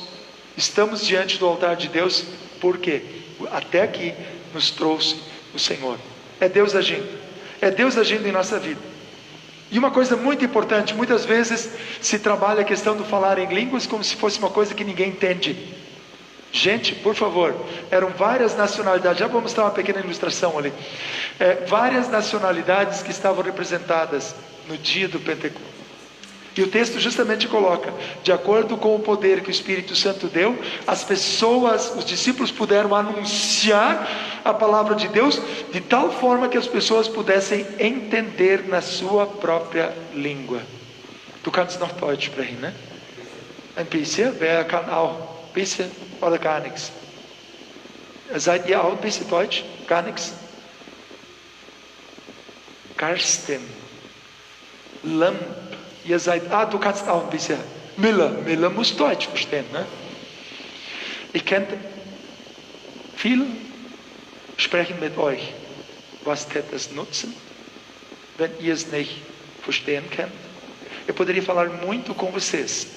estamos diante do altar de Deus, porque até aqui nos trouxe o Senhor. É Deus agindo, é Deus agindo em nossa vida. E uma coisa muito importante, muitas vezes se trabalha a questão do falar em línguas como se fosse uma coisa que ninguém entende. Gente, por favor, eram várias nacionalidades, já vou mostrar uma pequena ilustração ali. Várias nacionalidades que estavam representadas no dia do Pentecostes. E o texto justamente coloca, de acordo com o poder que o Espírito Santo deu, as pessoas, os discípulos puderam anunciar a palavra de Deus de tal forma que as pessoas pudessem entender na sua própria língua. Du kannst noch Deutsch sprechen, ne? Ein bisschen, wer kann auch? Bisschen oder gar nichts? Seid ihr auch ein bisschen Deutsch? Gar nichts? Karsten, Lamp, ihr seid, du kannst auch ein bisschen. Miller muss Deutsch verstehen, ne? Ich kenne viel sprechen mit euch. Was tät es nutzen, wenn ihr es nicht verstehen könnt? Eu poderia falar muito com vocês,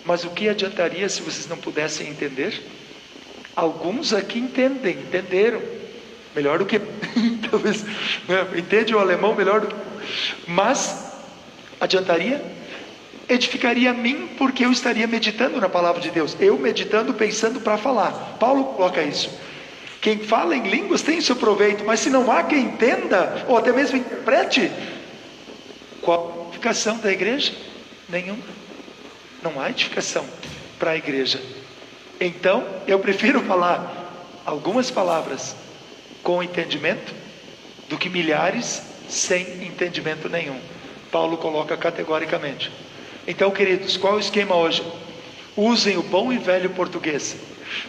mas o que adiantaria se vocês não pudessem entender? Alguns aqui entenderam, melhor do que, talvez, entende o alemão melhor, mas adiantaria? Edificaria a mim, porque eu estaria meditando na palavra de Deus, eu meditando, pensando para falar. Paulo coloca isso. Quem fala em línguas tem seu proveito, mas se não há quem entenda, ou até mesmo interprete, qual a edificação da igreja? Nenhuma. Não há edificação para a igreja. Então, eu prefiro falar algumas palavras com entendimento do que milhares sem entendimento nenhum. Paulo coloca categoricamente. Então, queridos, qual é o esquema hoje? Usem o bom e velho português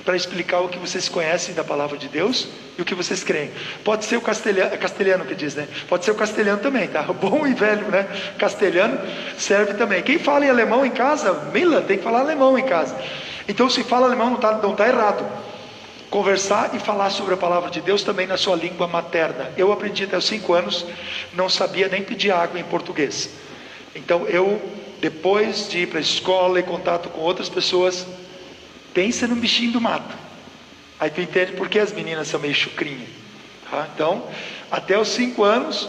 para explicar o que vocês conhecem da palavra de Deus e o que vocês creem. Pode ser o castelhano que diz, né? Pode ser o castelhano também, tá? O bom e velho, né? Castelhano serve também. Quem fala em alemão em casa, Mila, tem que falar alemão em casa. Então, se fala alemão, não tá errado. Conversar e falar sobre a palavra de Deus também na sua língua materna. Eu aprendi até os 5 anos, não sabia nem pedir água em português. Então, depois de ir para a escola e contato com outras pessoas, pensa no bichinho do mato. Aí tu entende por que as meninas são meio chucrinhas. Tá? Então, até os 5 anos,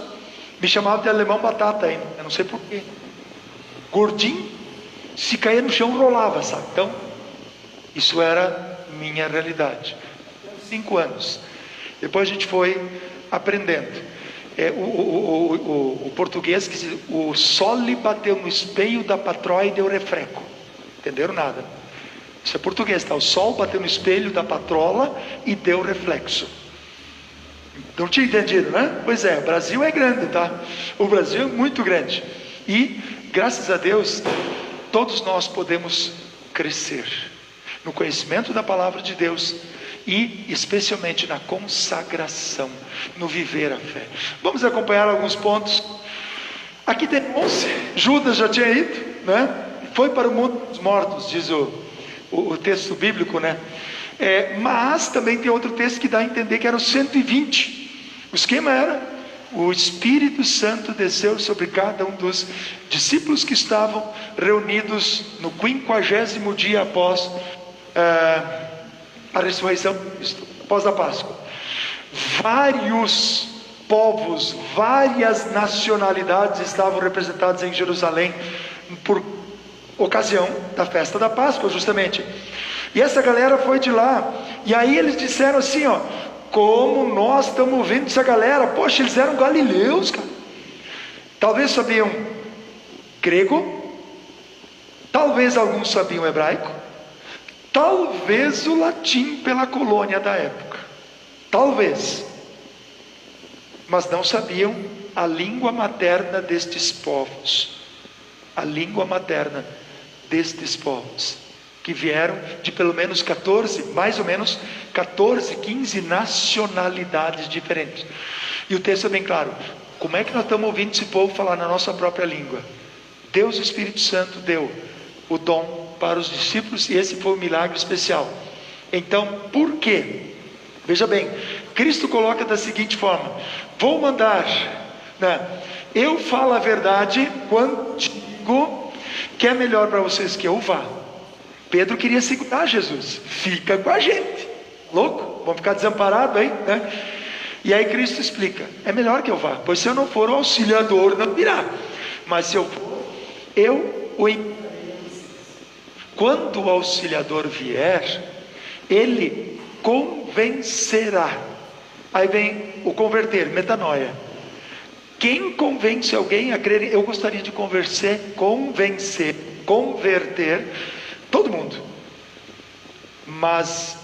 me chamavam de alemão batata ainda. Eu não sei por quê. Gordinho, se caía no chão, rolava, sabe? Então, isso era minha realidade. 5 anos. Depois a gente foi aprendendo. O português que diz, o sol lhe bateu no espelho da patroa e deu refreco. Entenderam nada? Isso é português, tá? O sol bateu no espelho da patrola e deu reflexo. Não tinha entendido, né? Pois é, o Brasil é grande, tá? O Brasil é muito grande. E, graças a Deus, todos nós podemos crescer no conhecimento da palavra de Deus e especialmente na consagração, no viver a fé. Vamos acompanhar alguns pontos. Aqui tem 11. Judas já tinha ido, né? Foi para o mundo dos mortos, diz o texto bíblico, né? Mas também tem outro texto que dá a entender que eram 120. O esquema era: o Espírito Santo desceu sobre cada um dos discípulos que estavam reunidos no 50º dia após a ressurreição de Cristo, após a Páscoa. Vários povos, várias nacionalidades estavam representadas em Jerusalém por ocasião da festa da Páscoa, justamente. E essa galera foi de lá, e aí eles disseram assim, ó: como nós estamos ouvindo essa galera, poxa, eles eram galileus, cara. Talvez sabiam grego, talvez alguns sabiam hebraico, talvez o latim pela colônia da época, talvez, mas não sabiam a língua materna destes povos. A língua materna destes povos, que vieram de pelo menos 14, mais ou menos 14, 15 nacionalidades diferentes. E o texto é bem claro. Como é que nós estamos ouvindo esse povo falar na nossa própria língua? Deus, o Espírito Santo, deu o dom para os discípulos, e esse foi um milagre especial. Então, por quê? Veja bem, Cristo coloca da seguinte forma: vou mandar, né? Eu falo a verdade quando digo que é melhor para vocês que eu vá. Pedro queria segurar Jesus. Fica com a gente. Louco? Vamos ficar desamparados aí, né? E aí Cristo explica: é melhor que eu vá, pois se eu não for, o auxiliador não virá. Mas se eu for, eu o enviarei. Quando o auxiliador vier, ele convencerá. Aí vem o converter, metanoia. Quem convence alguém a crer? Eu gostaria de convencer, converter todo mundo. Mas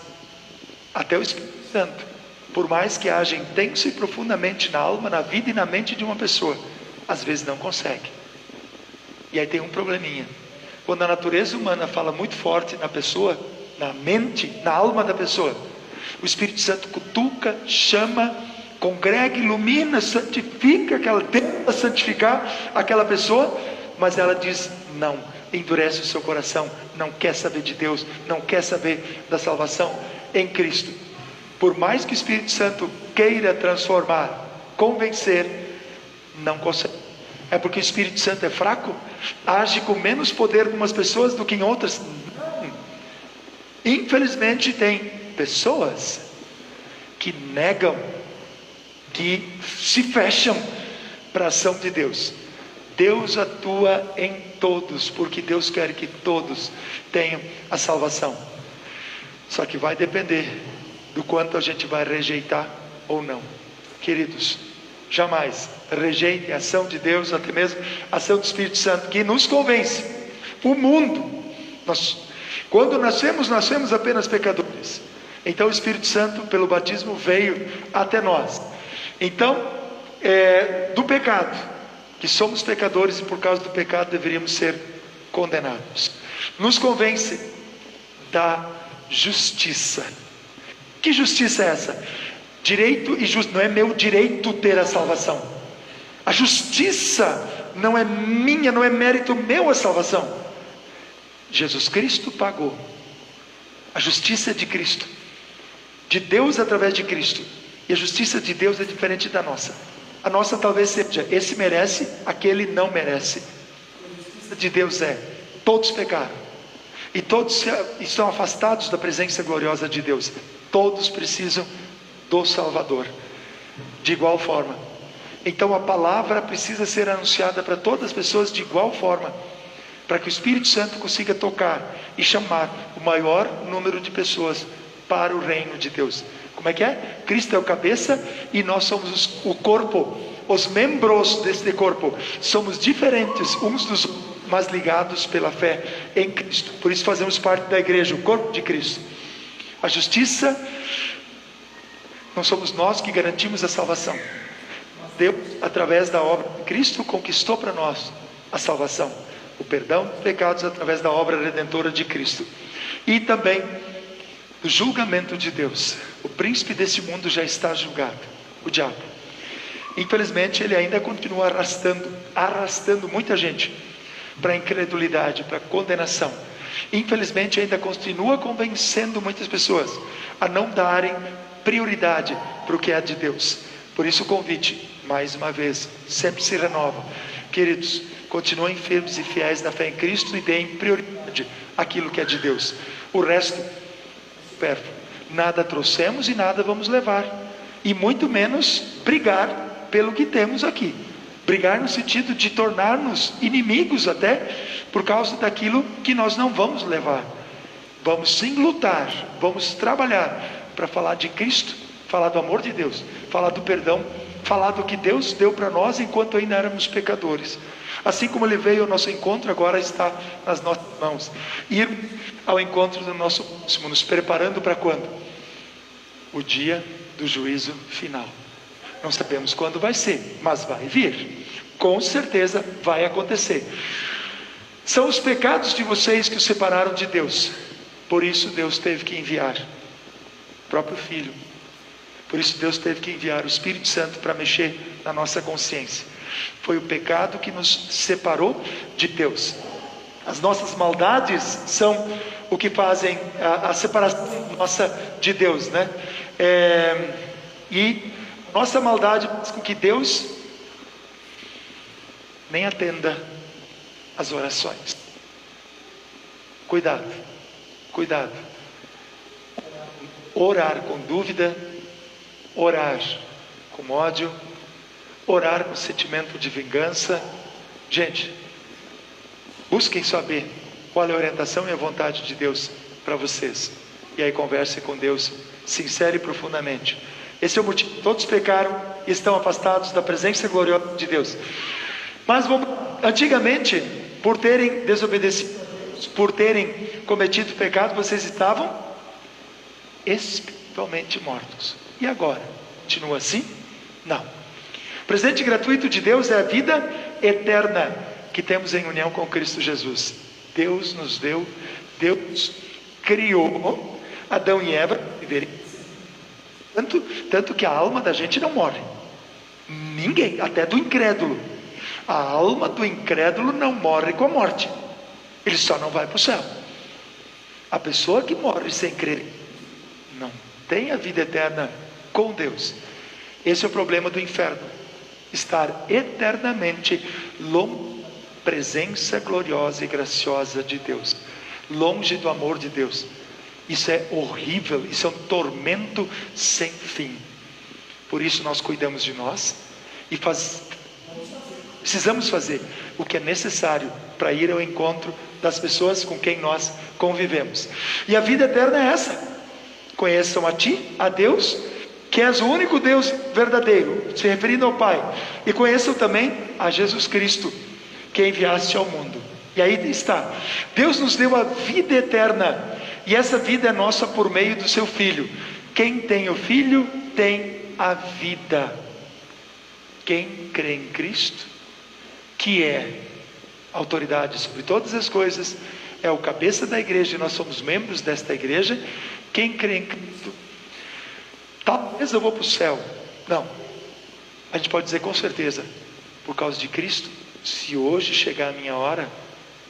até o Espírito Santo, por mais que haja intenso e profundamente na alma, na vida e na mente de uma pessoa, às vezes não consegue. E aí tem um probleminha. Quando a natureza humana fala muito forte na pessoa, na mente, na alma da pessoa, o Espírito Santo cutuca, chama, congrega, ilumina, santifica, tenta santificar aquela pessoa, mas ela diz não, endurece o seu coração, não quer saber de Deus, não quer saber da salvação em Cristo. Por mais que o Espírito Santo queira transformar, convencer, não consegue. É porque o Espírito Santo é fraco? Age com menos poder em umas pessoas do que em outras? Não. Infelizmente tem pessoas que negam, que se fecham para a ação de Deus. Deus atua em todos, porque Deus quer que todos tenham a salvação. Só que vai depender do quanto a gente vai rejeitar ou não. Queridos, jamais rejeitem a ação de Deus, até mesmo a ação do Espírito Santo, que nos convence. O mundo, quando nascemos apenas pecadores. Então o Espírito Santo, pelo batismo, veio até nós. Então, do pecado, que somos pecadores e por causa do pecado deveríamos ser condenados. Nos convence da justiça. Que justiça é essa? Direito e justiça. Não é meu direito ter a salvação. A justiça não é minha, não é mérito meu a salvação. Jesus Cristo pagou. A justiça é de Cristo, de Deus através de Cristo. E a justiça de Deus é diferente da nossa. A nossa talvez seja: esse merece, aquele não merece. A justiça de Deus é: todos pecaram e todos estão afastados da presença gloriosa de Deus. Todos precisam do Salvador, de igual forma. Então a palavra precisa ser anunciada para todas as pessoas de igual forma, para que o Espírito Santo consiga tocar e chamar o maior número de pessoas para o reino de Deus. Como é que é? Cristo é o cabeça e nós somos o corpo, os membros deste corpo. Somos diferentes uns dos outros, mas ligados pela fé em Cristo. Por isso fazemos parte da igreja, o corpo de Cristo. A justiça, não somos nós que garantimos a salvação. Deus, através da obra de Cristo, conquistou para nós a salvação, o perdão dos pecados através da obra redentora de Cristo. E também o julgamento de Deus. O príncipe desse mundo já está julgado, o diabo. Infelizmente ele ainda continua arrastando muita gente para a incredulidade, para a condenação. Infelizmente ainda continua convencendo muitas pessoas a não darem prioridade para o que é de Deus. Por isso o convite, mais uma vez, sempre se renova. Queridos, continuem firmes e fiéis na fé em Cristo e deem prioridade àquilo que é de Deus. O resto, supérfluo. Nada trouxemos e nada vamos levar. E muito menos brigar pelo que temos aqui. Brigar no sentido de tornar-nos inimigos até por causa daquilo que nós não vamos levar. Vamos sim lutar, vamos trabalhar para falar de Cristo, falar do amor de Deus, falar do perdão, falar do que Deus deu para nós enquanto ainda éramos pecadores. Assim como Ele veio ao nosso encontro, agora está nas nossas mãos. Ir ao encontro do nosso próximo, nos preparando para quando? O dia do juízo final. Não sabemos quando vai ser, mas vai vir. Com certeza vai acontecer. São os pecados de vocês que os separaram de Deus. Por isso Deus teve que enviar o próprio Filho. Por isso Deus teve que enviar o Espírito Santo para mexer na nossa consciência. Foi o pecado que nos separou de Deus. As nossas maldades são o que fazem a separação nossa de Deus, né? E nossa maldade faz com que Deus nem atenda as orações. Cuidado, cuidado. Orar com dúvida, orar com ódio, orar com sentimento de vingança. Gente, busquem saber qual é a orientação e a vontade de Deus para vocês. E aí conversem com Deus, sincero e profundamente. Esse é o motivo. Todos pecaram e estão afastados da presença gloriosa de Deus. Mas antigamente, por terem desobedecido, por terem cometido pecado, vocês estavam espiritualmente mortos. E agora? Continua assim? Não. O presente gratuito de Deus é a vida eterna que temos em união com Cristo Jesus. Deus nos deu, Deus criou Adão e Eva viverem. Tanto que a alma da gente não morre. Ninguém, até do incrédulo. A alma do incrédulo não morre com a morte. Ele só não vai para o céu. A pessoa que morre sem crer não tem a vida eterna com Deus. Esse é o problema do inferno. Estar eternamente longe da presença gloriosa e graciosa de Deus. Longe do amor de Deus. Isso é horrível, isso é um tormento sem fim. Por isso nós cuidamos de nós e precisamos fazer o que é necessário para ir ao encontro das pessoas com quem nós convivemos. E a vida eterna é essa: conheçam a Ti, a Deus, que és o único Deus verdadeiro, se referindo ao Pai, e conheçam também a Jesus Cristo, que enviaste ao mundo. E aí está, Deus nos deu a vida eterna, e essa vida é nossa por meio do seu Filho. Quem tem o Filho tem a vida. Quem crê em Cristo, que é autoridade sobre todas as coisas, é o cabeça da igreja, e nós somos membros desta igreja. Quem crê em Cristo, talvez eu vou para o céu. Não, a gente pode dizer com certeza, por causa de Cristo, se hoje chegar a minha hora,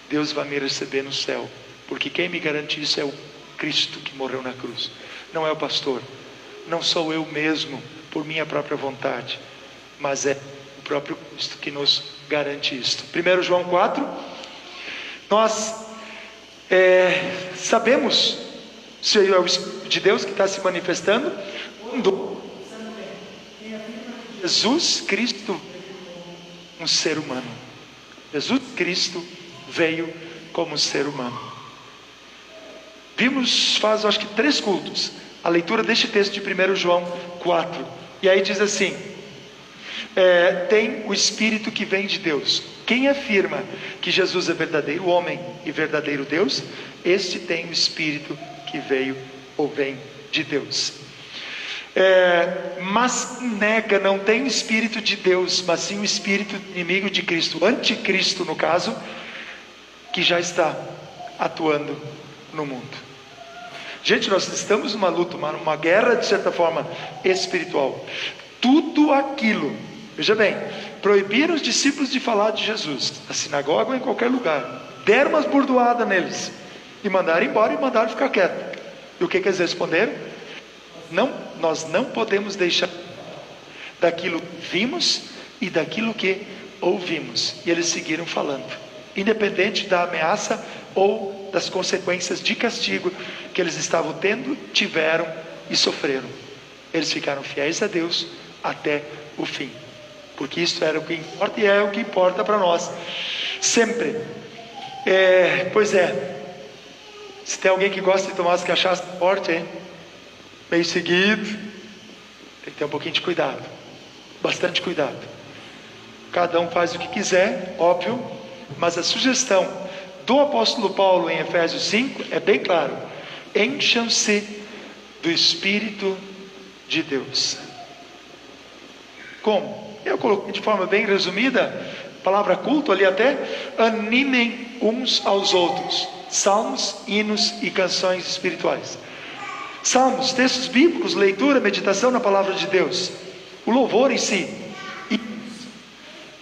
Deus vai me receber no céu, porque quem me garante isso é o Cristo que morreu na cruz, não é o pastor, não sou eu mesmo por minha própria vontade, mas é o próprio Cristo que nos garante isto. 1 João 4, nós sabemos se é o Espírito de Deus que está se manifestando quando Jesus Cristo, um ser humano. Jesus Cristo veio como ser humano. Vimos faz acho que 3 cultos a leitura deste texto de 1 João 4, e aí diz assim: tem o Espírito que vem de Deus. Quem afirma que Jesus é verdadeiro homem e verdadeiro Deus, este tem o Espírito que veio ou vem de Deus. Mas nega, não tem o Espírito de Deus, mas sim o Espírito inimigo de Cristo, o anticristo no caso, que já está atuando no mundo. Gente, nós estamos numa luta, uma guerra de certa forma espiritual. Tudo aquilo, veja bem, proibiram os discípulos de falar de Jesus, na sinagoga ou em qualquer lugar, deram umas burdoadas neles, e mandaram embora e mandaram ficar quieto. E o que eles responderam? Não, nós não podemos deixar daquilo que vimos e daquilo que ouvimos. E eles seguiram falando, independente da ameaça ou das consequências de castigo que eles estavam tendo, tiveram e sofreram. Eles ficaram fiéis a Deus até o fim, porque isso era o que importa e é o que importa para nós sempre. Pois é, se tem alguém que gosta de tomar as cachaças fortes, hein? Meio seguido, tem que ter um pouquinho de cuidado, bastante cuidado. Cada um faz o que quiser, óbvio, mas a sugestão do apóstolo Paulo em Efésios 5 é bem claro: encham-se do Espírito de Deus. como? Eu coloquei de forma bem resumida, palavra culto ali até, animem uns aos outros. Salmos, hinos e canções espirituais. Salmos, textos bíblicos, leitura, meditação na palavra de Deus. O louvor em si.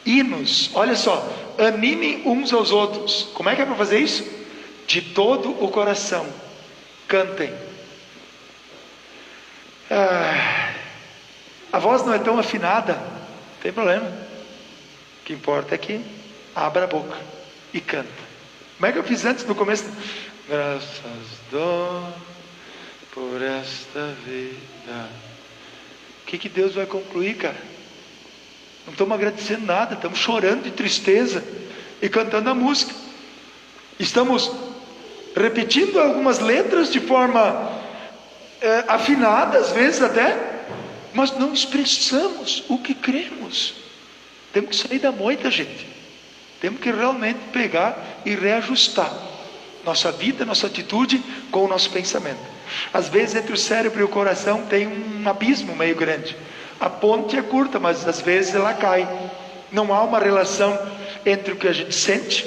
Hinos, olha só, animem uns aos outros. Como é que é para fazer isso? De todo o coração. Cantem. A voz não é tão afinada, não tem problema. O que importa é que abra a boca e canta. Como é que eu fiz antes no começo? Graças dou por esta vida. O que Deus vai concluir, cara? Não estamos agradecendo nada, estamos chorando de tristeza e cantando a música. Estamos repetindo algumas letras de forma afinada, às vezes até, mas não expressamos o que cremos. Temos que sair da moita, gente. Temos que realmente pegar e reajustar nossa vida, nossa atitude com o nosso pensamento. Às vezes entre o cérebro e o coração tem um abismo meio grande. A ponte é curta, mas às vezes ela cai. Não há uma relação entre o que a gente sente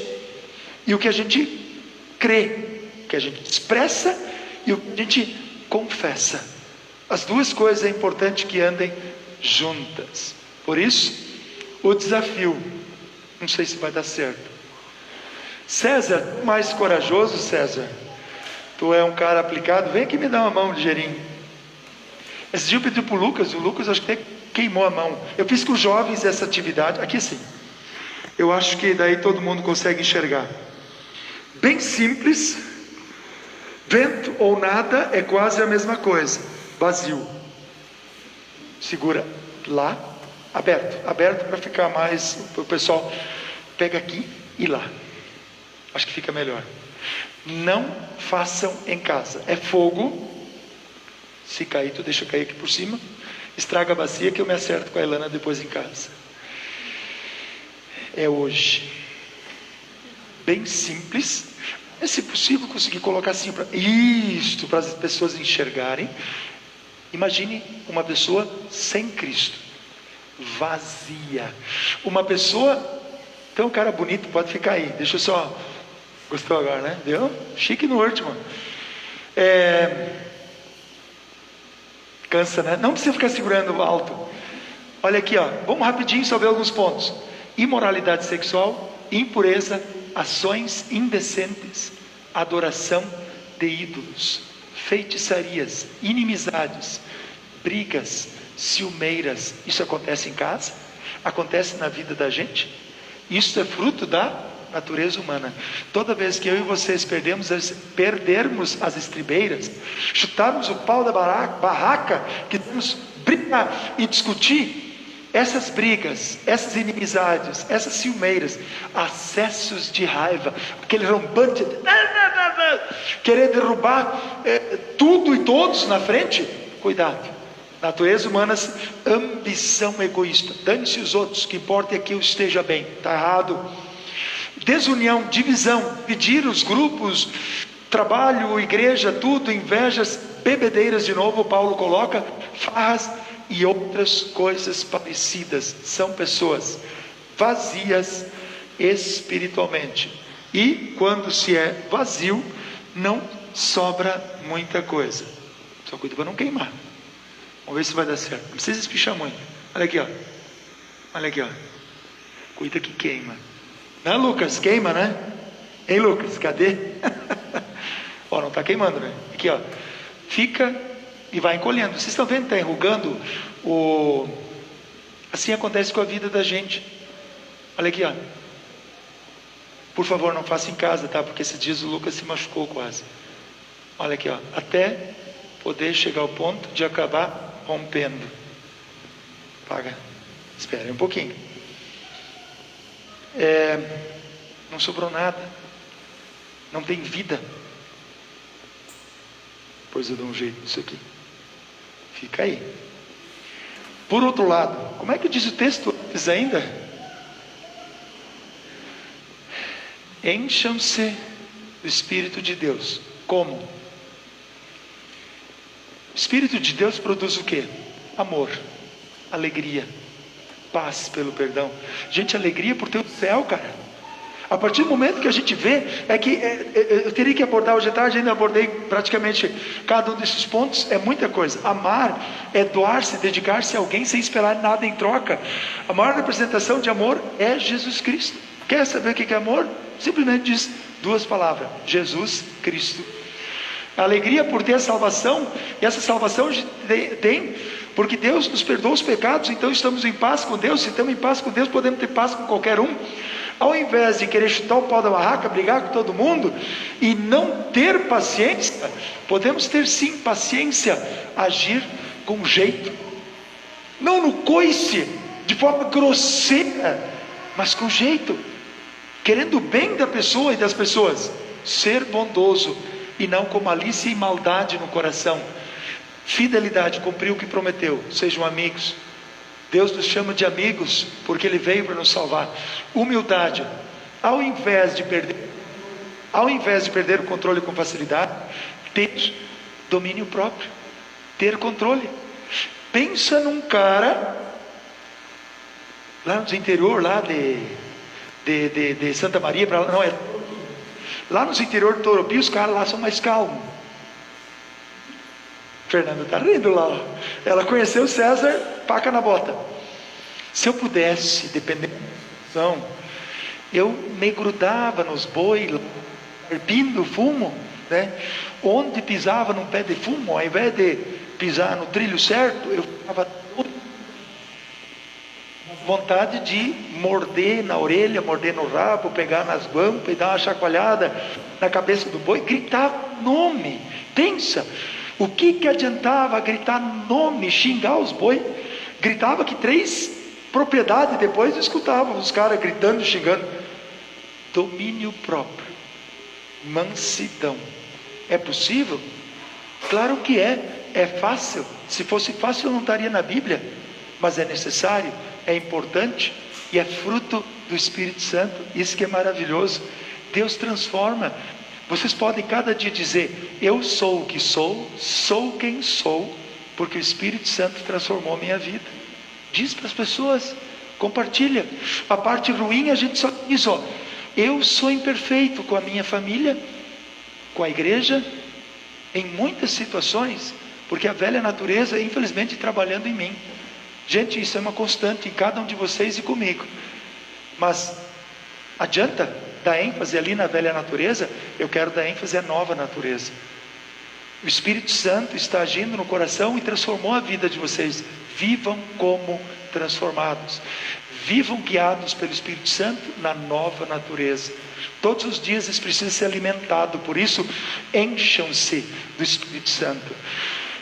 e o que a gente crê, o que a gente expressa e o que a gente confessa. As duas coisas é importante que andem juntas. Por isso, o desafio, não sei se vai dar certo. César, mais corajoso, César. Tu é um cara aplicado, vem aqui me dá uma mão ligeirinho. Esse dia eu pedi para o Lucas acho que até queimou a mão. Eu fiz com os jovens essa atividade, aqui sim. Eu acho que daí todo mundo consegue enxergar. Bem simples, vento ou nada é quase a mesma coisa. Vazio. Segura lá, aberto para ficar mais, o pessoal pega aqui e lá. Acho que fica melhor. Não façam em casa. É fogo. Se cair, tu deixa cair aqui por cima. Estraga a bacia que eu me acerto com a Ilana depois em casa. É hoje. Bem simples. É, se possível, conseguir colocar assim para as pessoas enxergarem. Imagine uma pessoa sem Cristo. Vazia. Uma pessoa. Tem um cara bonito, pode ficar aí. Deixa eu só. Gostou agora, né? Deu? Chique no último. Cansa, né? Não precisa ficar segurando alto. Olha aqui, ó. Vamos rapidinho sobre alguns pontos. Imoralidade sexual, impureza, ações indecentes, adoração de ídolos, feitiçarias, inimizades, brigas, ciumeiras. Isso acontece em casa? Acontece na vida da gente? Isso é fruto da natureza humana. Toda vez que eu e vocês perdermos as estribeiras, chutarmos o pau da barraca, que vamos brigar e discutir, essas brigas, essas inimizades, essas ciumeiras, acessos de raiva, aquele rompante, querer derrubar tudo e todos na frente, cuidado. Natureza humana, ambição egoísta, dane-se os outros, o que importa é que eu esteja bem. Está errado. Desunião, divisão, dividir os grupos, trabalho, igreja, tudo, invejas, bebedeiras, de novo Paulo coloca, farras e outras coisas parecidas. São pessoas vazias espiritualmente. E quando se é vazio, não sobra muita coisa. Só cuida para não queimar. Vamos ver se vai dar certo. Não precisa espichar muito. Olha aqui, ó. Olha aqui, ó. Cuida que queima. Não, Lucas, queima, né? Hein, Lucas, cadê? Ó, não está queimando, né? Aqui, ó. Fica e vai encolhendo. Vocês estão vendo que está enrugando? Assim acontece com a vida da gente. Olha aqui, ó. Por favor, não faça em casa, tá? Porque esses dias o Lucas se machucou quase. Olha aqui, ó. Até poder chegar ao ponto de acabar rompendo. Paga. Espere um pouquinho. Não sobrou nada. Não tem vida. Pois eu dou um jeito nisso aqui. Fica aí. Por outro lado, como é que diz o texto antes ainda? Encham-se do Espírito de Deus. Como? O Espírito de Deus produz o quê? Amor, alegria, paz pelo perdão. Gente, alegria por ter o céu, cara. A partir do momento que a gente vê, eu teria que abordar hoje à tarde, ainda abordei praticamente cada um desses pontos, é muita coisa. Amar é doar-se, dedicar-se a alguém sem esperar nada em troca. A maior representação de amor é Jesus Cristo. Quer saber o que é amor? Simplesmente diz duas palavras: Jesus Cristo. A alegria por ter a salvação, e essa salvação a gente tem porque Deus nos perdoa os pecados, então estamos em paz com Deus. Se estamos em paz com Deus, podemos ter paz com qualquer um. Ao invés de querer chutar o pau da barraca, brigar com todo mundo e não ter paciência, podemos ter sim paciência, agir com jeito, não no coice, de forma grosseira, mas com jeito, querendo o bem da pessoa e das pessoas, ser bondoso e não com malícia e maldade no coração. Fidelidade, cumprir o que prometeu. Sejam amigos. Deus nos chama de amigos porque Ele veio para nos salvar. Humildade, ao invés de perder o controle com facilidade, ter domínio próprio, ter controle. Pensa num cara lá no interior lá de Santa Maria, lá nos interior de Toropi, os caras lá são mais calmos. Fernanda está rindo lá, ó. Ela conheceu César, paca na bota. Se eu pudesse, dependendo da situação, eu me grudava nos bois, erpindo fumo, né? Onde pisava num pé de fumo, ao invés de pisar no trilho certo, eu ficava com vontade de morder na orelha, morder no rabo, pegar nas guampas e dar uma chacoalhada na cabeça do boi, gritar nome. Pensa, o que adiantava gritar nome, xingar os boi? Gritava que 3 propriedades depois escutavam os caras gritando, xingando. Domínio próprio, mansidão. É possível? Claro que é fácil. Se fosse fácil eu não estaria na Bíblia, mas é necessário, é importante e é fruto do Espírito Santo. Isso que é maravilhoso. Deus transforma. Vocês podem cada dia dizer: eu sou o que sou quem sou, porque o Espírito Santo transformou a minha vida. Diz para as pessoas, compartilha. A parte ruim a gente só diz: ó, eu sou imperfeito com a minha família, com a igreja, em muitas situações, porque a velha natureza, infelizmente, trabalhando em mim. Gente, isso é uma constante em cada um de vocês e comigo. Mas adianta dar ênfase ali na velha natureza? Eu quero dar ênfase à nova natureza. O Espírito Santo está agindo no coração e transformou a vida de vocês. Vivam como transformados. Vivam guiados pelo Espírito Santo na nova natureza. Todos os dias eles precisam ser alimentados. Por isso, encham-se do Espírito Santo.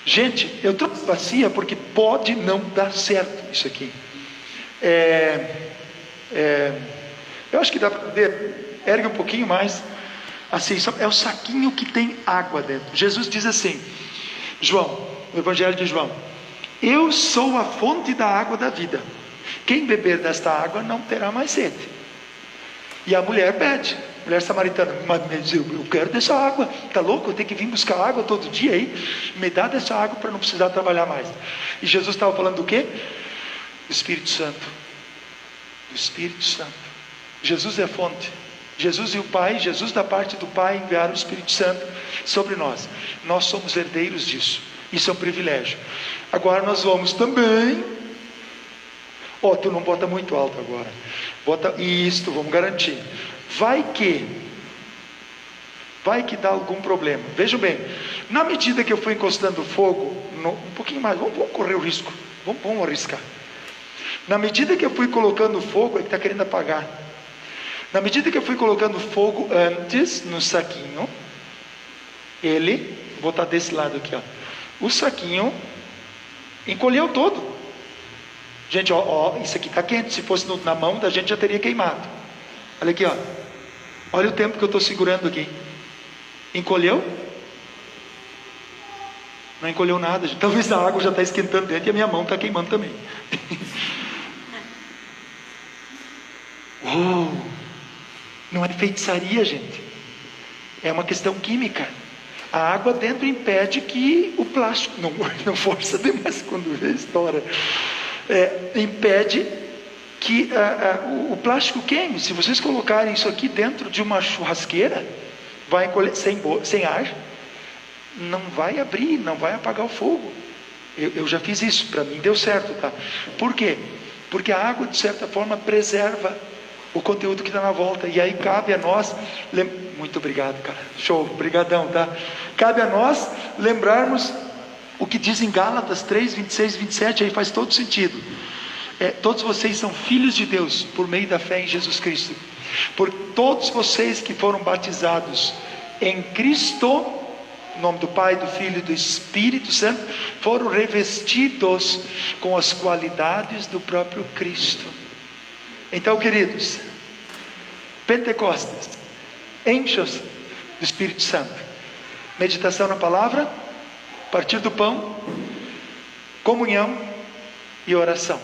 Gente, eu trouxe bacia porque pode não dar certo isso aqui. Eu acho que dá para ver. Ergue um pouquinho mais. Assim, é o saquinho que tem água dentro. Jesus diz assim, João, no Evangelho de João: eu sou a fonte da água da vida. Quem beber desta água não terá mais sede. E a mulher pede, mulher samaritana: mas eu quero dessa água. Está louco? Eu tenho que vir buscar água todo dia aí. Me dá dessa água para não precisar trabalhar mais. E Jesus estava falando do quê? Do Espírito Santo. Do Espírito Santo. Jesus é a fonte. Jesus e o Pai, Jesus da parte do Pai enviaram o Espírito Santo sobre nós. Nós somos herdeiros disso. Isso é um privilégio. Agora nós vamos também. Tu não bota muito alto agora. Bota isto, vamos garantir. Vai que dá algum problema. Vejam bem, na medida que eu fui encostando fogo, um pouquinho mais, vamos correr o risco. Vamos arriscar. Na medida que eu fui colocando fogo, é que está querendo apagar. Na medida que eu fui colocando fogo antes no saquinho, vou botar desse lado aqui, ó. O saquinho encolheu todo. Gente, isso aqui está quente. Se fosse na mão da gente já teria queimado. Olha aqui, ó. Olha o tempo que eu estou segurando aqui. Encolheu? Não encolheu nada, gente. Talvez a água já está esquentando dentro e a minha mão está queimando também. Uou! Não é feitiçaria, gente. É uma questão química. A água dentro impede que o plástico, não força demais quando vê, estoura. Impede que o plástico queime. Se vocês colocarem isso aqui dentro de uma churrasqueira, vai encolher sem ar, não vai abrir, não vai apagar o fogo. Eu já fiz isso, para mim deu certo, tá? Por quê? Porque a água, de certa forma, preserva o conteúdo que está na volta. E aí cabe a nós... Muito obrigado, cara. Show, brigadão, tá? Cabe a nós lembrarmos o que diz em Gálatas 3, 26 e 27, aí faz todo sentido. Todos vocês são filhos de Deus por meio da fé em Jesus Cristo. Por todos vocês que foram batizados em Cristo, em nome do Pai, do Filho e do Espírito Santo, foram revestidos com as qualidades do próprio Cristo. Então, queridos, Pentecostes, encham-se do Espírito Santo. Meditação na palavra, partir do pão, comunhão e oração.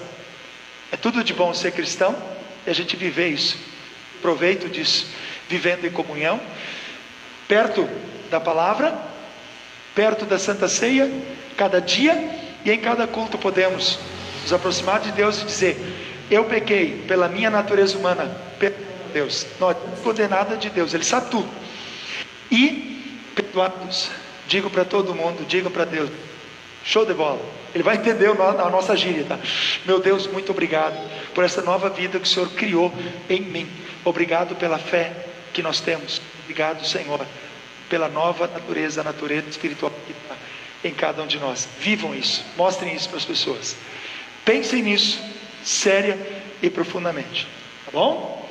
É tudo de bom ser cristão e a gente viver isso, proveito disso, vivendo em comunhão, perto da palavra, perto da Santa Ceia, cada dia, e em cada culto podemos nos aproximar de Deus e dizer: eu pequei pela minha natureza humana, Deus, não esconder nada de Deus, Ele sabe tudo, e perdoados. Digo para todo mundo, digo para Deus, show de bola, Ele vai entender a nossa gíria, tá? Meu Deus, muito obrigado por essa nova vida que o Senhor criou em mim, obrigado pela fé que nós temos, obrigado, Senhor, pela nova natureza, a natureza espiritual que está em cada um de nós. Vivam isso, mostrem isso para as pessoas, pensem nisso, séria e profundamente, tá bom?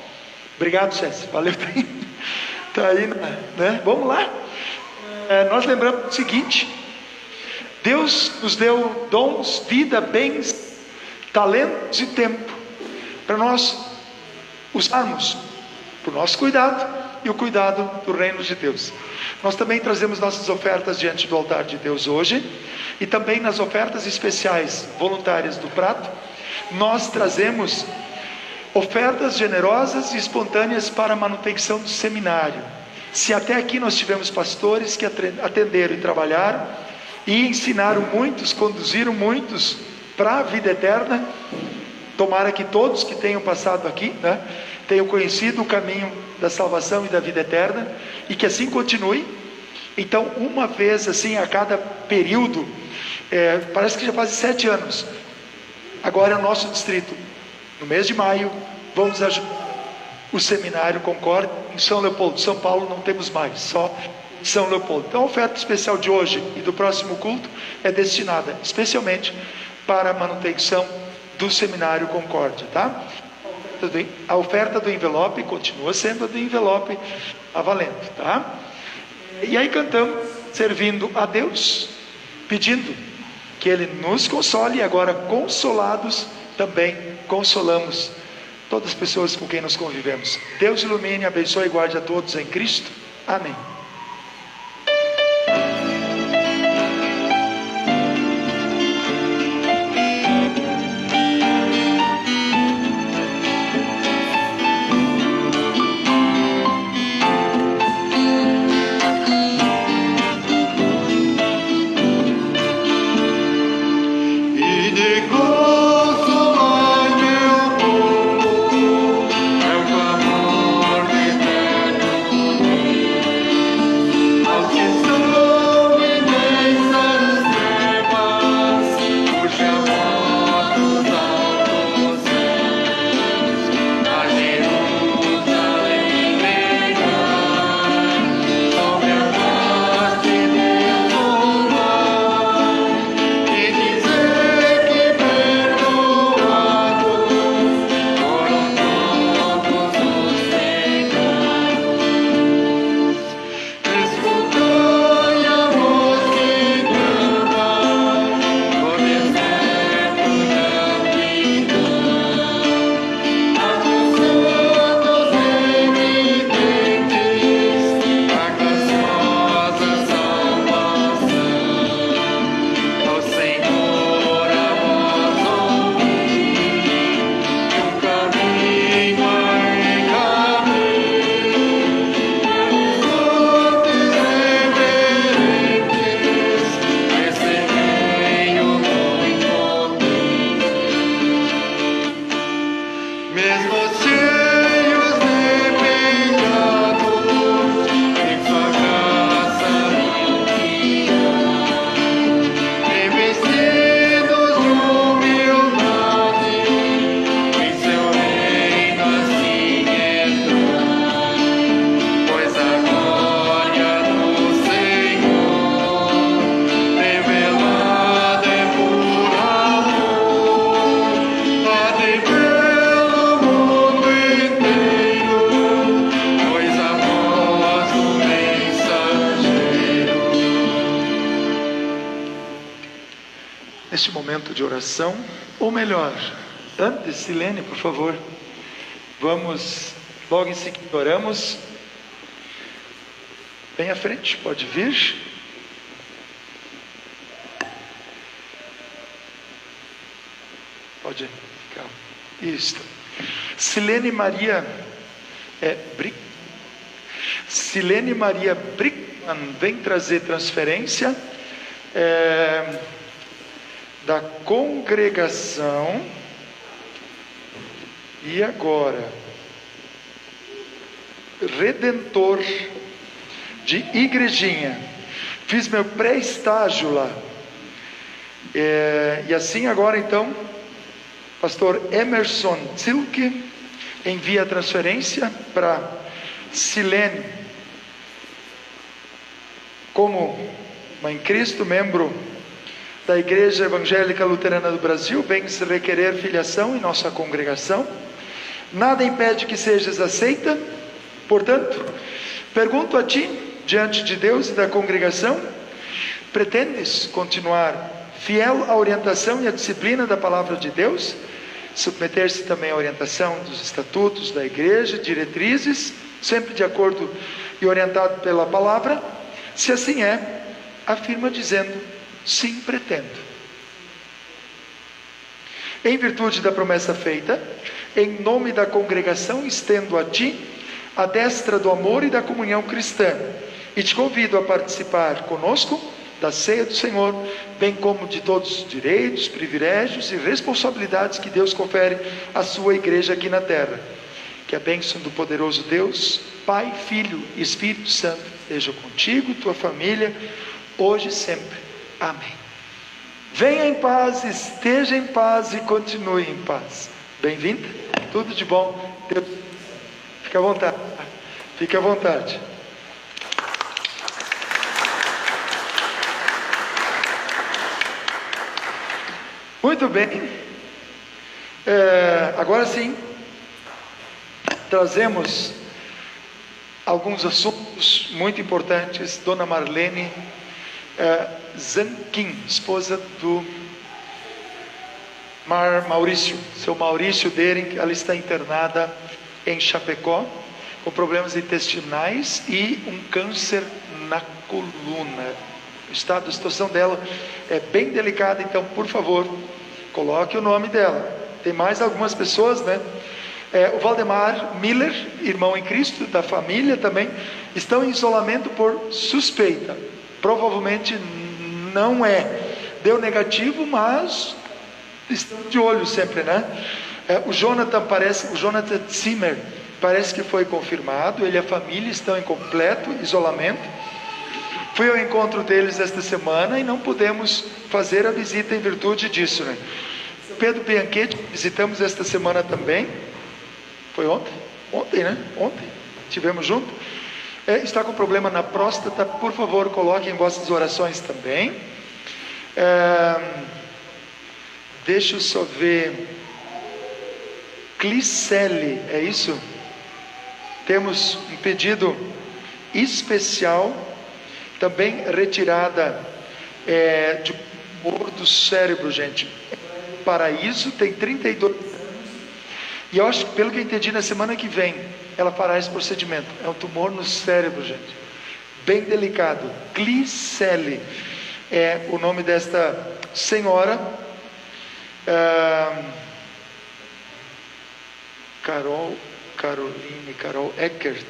Obrigado, César, valeu, tá aí, né? Vamos lá. Nós lembramos o seguinte: Deus nos deu dons, vida, bens, talentos e tempo para nós usarmos para o nosso cuidado e o cuidado do reino de Deus. Nós também trazemos nossas ofertas diante do altar de Deus hoje, e também nas ofertas especiais voluntárias do prato, nós trazemos ofertas generosas e espontâneas para a manutenção do seminário. Se até aqui nós tivemos pastores que atenderam e trabalharam e ensinaram muitos, conduziram muitos para a vida eterna, tomara que todos que tenham passado aqui, né, tenham conhecido o caminho da salvação e da vida eterna, e que assim continue. Então, uma vez assim a cada período, parece que já faz 7 anos, agora é o nosso distrito, no mês de maio, vamos ajudar o Seminário Concórdia em São Leopoldo. São Paulo não temos mais, só São Leopoldo. Então a oferta especial de hoje e do próximo culto é destinada especialmente para a manutenção do Seminário Concórdia, tá? A oferta do envelope continua sendo a do envelope valendo, tá? E aí cantamos, servindo a Deus, pedindo que Ele nos console, e agora consolados também consolamos todas as pessoas com quem nos convivemos. Deus ilumine, abençoe e guarde a todos em Cristo. Amém. mesmo cheios de pecados, em sua graça ilumina, revestidos de humildade, em seu reino assim entrar, pois a glória do Senhor revelada é por amor, há de pelo mundo inteiro, pois a voz do mensageiro. Neste momento de oração, ou melhor, antes, Silene, por favor, vamos, logo em seguida oramos. Bem à frente, pode vir. Pode ficar. Isso. Silene Maria Silene Maria Brickman vem trazer transferência da congregação. E agora, Redentor de Igrejinha. Fiz meu pré-estágio lá. E assim agora então, pastor Emerson Zilke envia a transferência para Silene, como mãe Cristo, membro da Igreja Evangélica Luterana do Brasil, vem se requerer filiação em nossa congregação. Nada impede que sejas aceita. Portanto, pergunto a ti, diante de Deus e da congregação, pretendes continuar fiel à orientação e à disciplina da palavra de Deus, submeter-se também à orientação dos estatutos da igreja, diretrizes, sempre de acordo e orientado pela palavra? Se assim é, afirma dizendo: sim, pretendo. Em virtude da promessa feita, em nome da congregação, estendo a ti a destra do amor e da comunhão cristã, e te convido a participar conosco da ceia do Senhor, bem como de todos os direitos, privilégios e responsabilidades que Deus confere à sua igreja aqui na terra. Que a bênção do poderoso Deus, Pai, Filho e Espírito Santo, esteja contigo, tua família, hoje e sempre. Amém. Venha em paz, esteja em paz e continue em paz. Bem-vinda, tudo de bom. Deus... Fique à vontade. Fique à vontade. Muito bem. Agora sim, trazemos alguns assuntos muito importantes. Dona Marlene Zanquim, esposa do Maurício, seu Maurício Deren, ela está internada em Chapecó com problemas intestinais e um câncer na coluna. A situação dela é bem delicada, então por favor, coloque o nome dela. Tem mais algumas pessoas, né? O Valdemar Miller, irmão em Cristo, da família também, estão em isolamento por suspeita. Provavelmente não é. Deu negativo, mas estão de olho sempre, né? O Jonathan Zimmer, parece que foi confirmado. Ele e a família estão em completo isolamento. Fui ao encontro deles esta semana e não pudemos fazer a visita em virtude disso, né? Pedro Bianchetti, visitamos esta semana também. Foi ontem? Ontem, né? Ontem, estivemos juntos. Está com problema na próstata, por favor, coloquem em vossas orações também. Deixa eu só ver. Clicele, é isso? Temos um pedido especial, também retirada de tumor do cérebro, gente. Paraíso, tem 32 anos. E eu acho que, pelo que eu entendi, na semana que vem ela fará esse procedimento. É um tumor no cérebro, gente, bem delicado. Clicele é o nome desta senhora. Carol Eckert.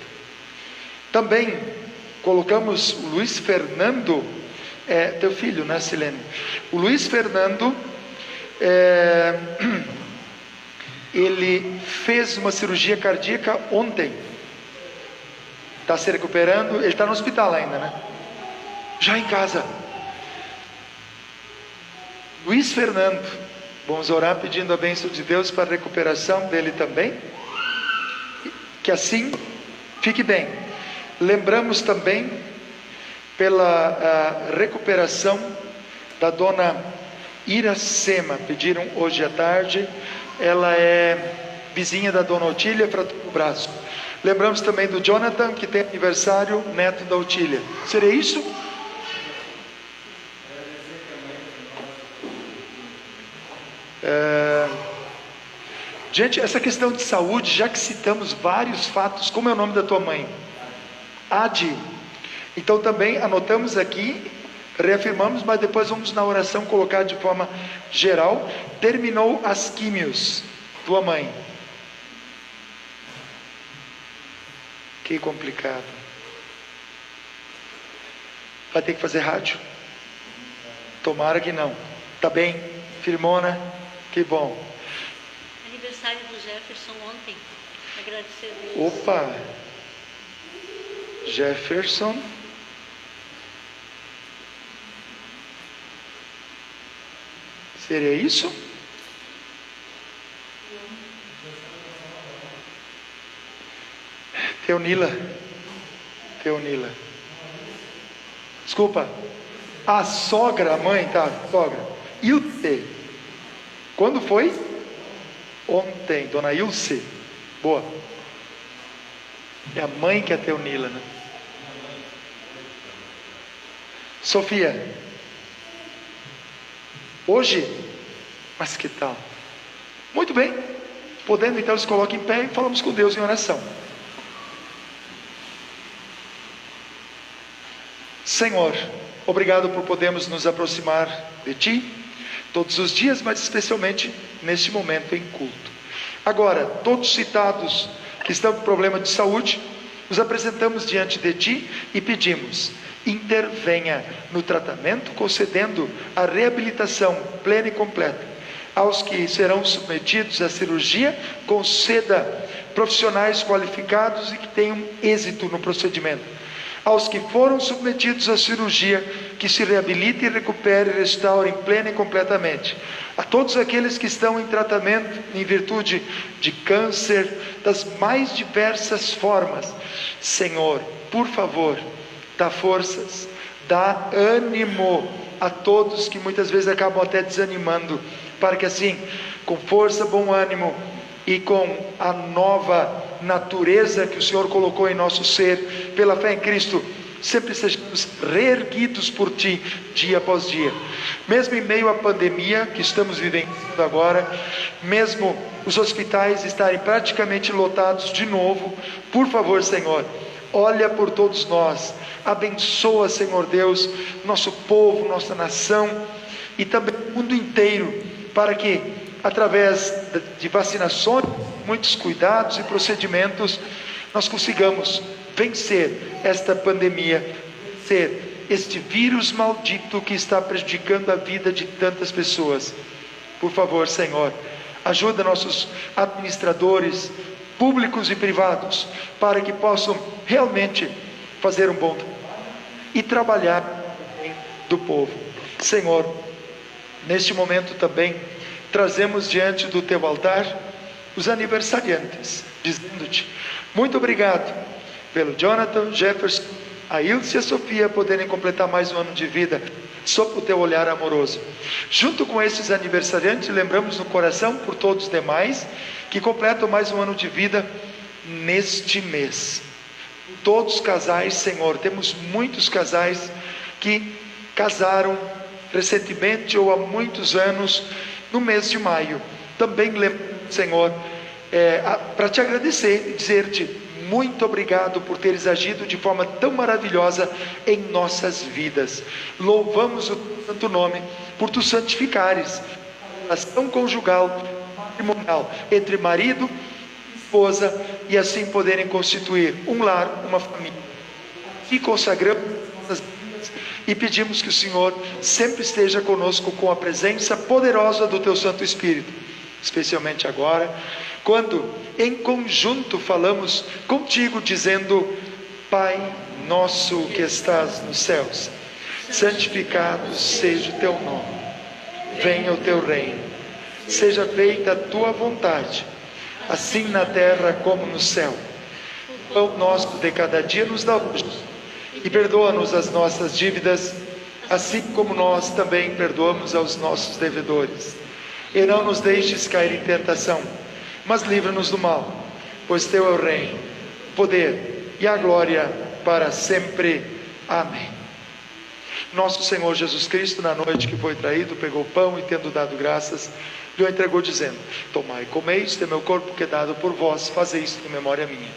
Também colocamos o Luiz Fernando, teu filho, né, Silene? O Luiz Fernando ele fez uma cirurgia cardíaca ontem. Está se recuperando, ele está no hospital ainda, né? Já em casa. Luiz Fernando, vamos orar pedindo a bênção de Deus para a recuperação dele também. Que assim fique bem. Lembramos também pela recuperação da dona Iracema, pediram hoje à tarde. Ela é vizinha da dona Otília, fratura do braço. Lembramos também do Jonathan, que tem aniversário, neto da Otília. Seria isso? Gente, essa questão de saúde, já que citamos vários fatos, como é o nome da tua mãe? Adi. Então também anotamos aqui, reafirmamos, mas depois vamos na oração colocar de forma geral. Terminou as químios, tua mãe. Que complicado. Vai ter que fazer rádio? Tomara que não. Tá bem, firmona? Que bom. Aniversário do Jefferson ontem. Agradecer a Deus. Opa! Jefferson. Seria isso? Teonila. Desculpa. A sogra, a mãe, tá? Sogra. Ilse. Quando foi? Ontem, dona Ilse. Boa. É a mãe que é a Teonila, né? Sofia. Hoje? Mas que tal? Muito bem. Podendo, então, se coloca em pé e falamos com Deus em oração. Senhor, obrigado por podermos nos aproximar de Ti todos os dias, mas especialmente neste momento em culto. Agora, todos citados que estão com problema de saúde, nos apresentamos diante de Ti e pedimos: intervenha no tratamento, concedendo a reabilitação plena e completa. Aos que serão submetidos à cirurgia, conceda profissionais qualificados e que tenham êxito no procedimento. Aos que foram submetidos à cirurgia, que se reabilitem, recuperem e restaurem plena e completamente. A todos aqueles que estão em tratamento em virtude de câncer, das mais diversas formas, Senhor, por favor, dá forças, dá ânimo a todos que muitas vezes acabam até desanimando, para que assim, com força, bom ânimo e com a nova natureza que o Senhor colocou em nosso ser, pela fé em Cristo, sempre sejamos reerguidos por Ti, dia após dia. Mesmo em meio à pandemia que estamos vivenciando agora, mesmo os hospitais estarem praticamente lotados de novo, por favor, Senhor, olha por todos nós, abençoa, Senhor Deus, nosso povo, nossa nação e também o mundo inteiro, para que, através de vacinações, muitos cuidados e procedimentos, nós consigamos vencer esta pandemia, vencer este vírus maldito que está prejudicando a vida de tantas pessoas. Por favor, Senhor, ajuda nossos administradores públicos e privados, para que possam realmente fazer um bom trabalho e trabalhar do povo. Senhor, neste momento também trazemos diante do Teu altar os aniversariantes, dizendo-Te muito obrigado pelo Jonathan, Jefferson, a Ilse e a Sofia poderem completar mais um ano de vida, sob o Teu olhar amoroso. Junto com esses aniversariantes, lembramos no coração por todos os demais que completam mais um ano de vida neste mês. Todos os casais, Senhor, temos muitos casais que casaram recentemente ou há muitos anos no mês de maio. Também lembro, Senhor, para Te agradecer e dizer-Te muito obrigado por teres agido de forma tão maravilhosa em nossas vidas. Louvamos o Teu santo nome por Tu santificares a relação conjugal, matrimonial, entre marido e esposa, e assim poderem constituir um lar, uma família. E consagramos nossas vidas e pedimos que o Senhor sempre esteja conosco com a presença poderosa do Teu Santo Espírito, especialmente agora, quando em conjunto falamos contigo, dizendo: Pai nosso que estás nos céus, santificado seja o teu nome, venha o teu reino, seja feita a tua vontade, assim na terra como no céu. O pão nosso de cada dia nos dá hoje, e perdoa-nos as nossas dívidas, assim como nós também perdoamos aos nossos devedores. E não nos deixes cair em tentação, mas livra-nos do mal, pois teu é o reino, o poder e a glória para sempre. Amém. Nosso Senhor Jesus Cristo, na noite que foi traído, pegou o pão e, tendo dado graças, lhe o entregou, dizendo: Tomai e comeis, este é meu corpo que é dado por vós, fazei isto em memória minha.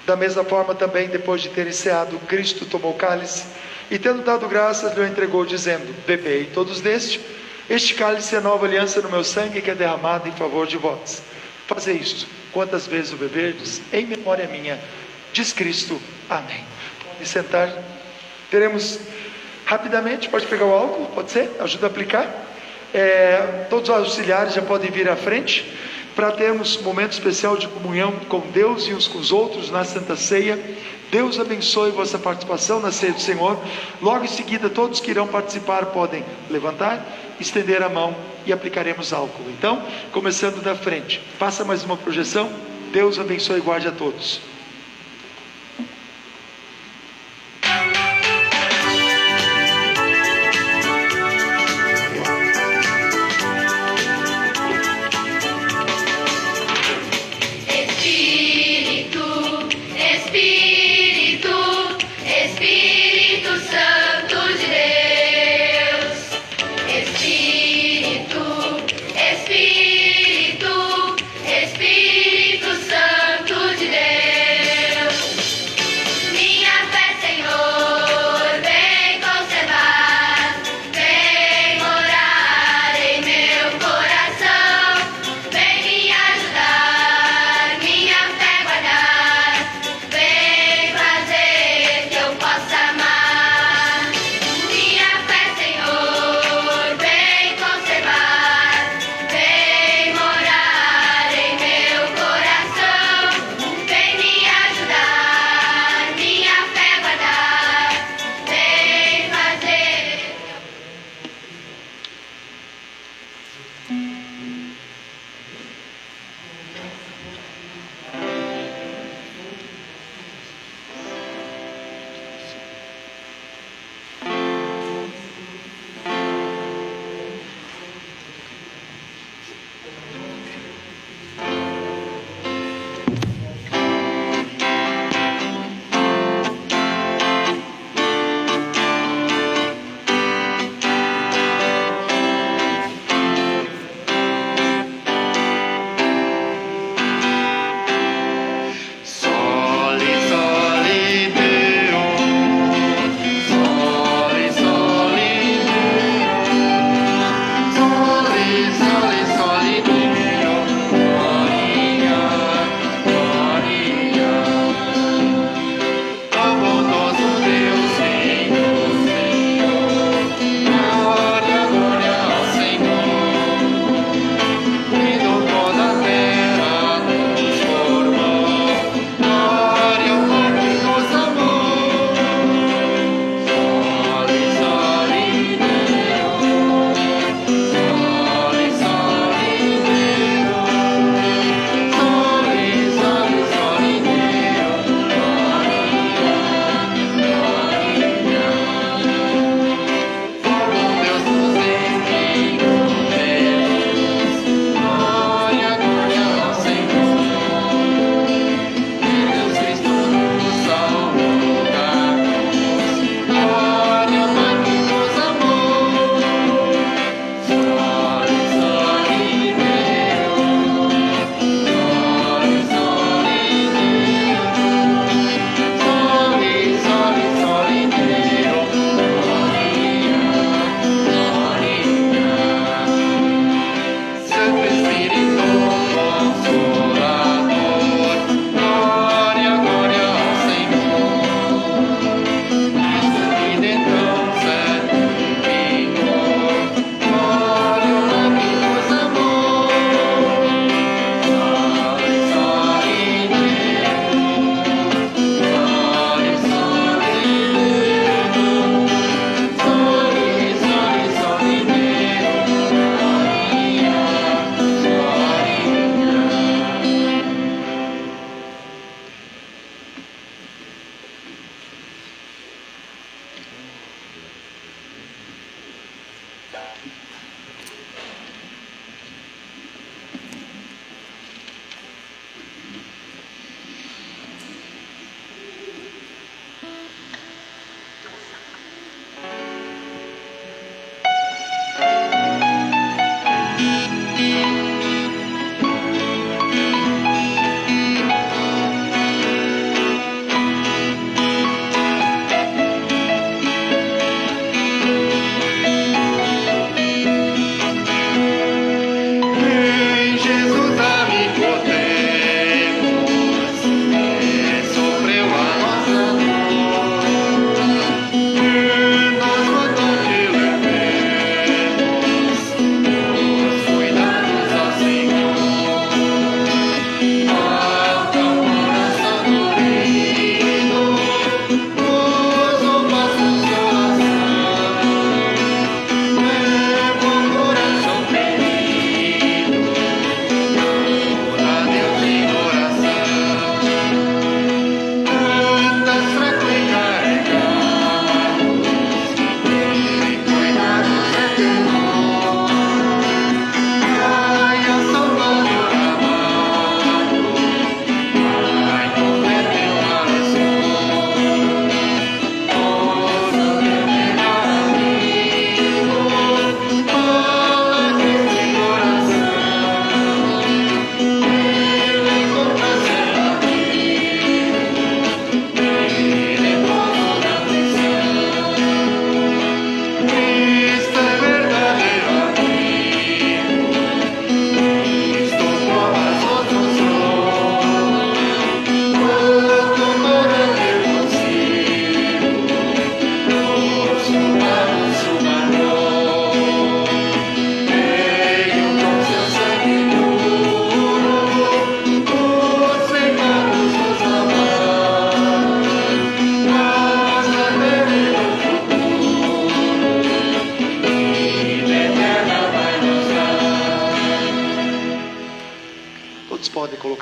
Da mesma forma também, depois de ter enceado, Cristo tomou o cálice e, tendo dado graças, lhe o entregou, dizendo: Bebei todos deste, este cálice é a nova aliança no meu sangue, que é derramado em favor de vós. Fazei isto quantas vezes o beberdes, em memória minha, diz Cristo. Amém. Pode sentar. Teremos rapidamente, pode pegar o álcool, pode ser? Ajuda a aplicar. Todos os auxiliares já podem vir à frente, para termos um momento especial de comunhão com Deus e uns com os outros na Santa Ceia. Deus abençoe vossa participação na Ceia do Senhor. Logo em seguida, todos que irão participar podem levantar, estender a mão e aplicaremos álcool. Então, começando da frente, faça mais uma projeção. Deus abençoe e guarde a todos. Espírito Santo de Deus.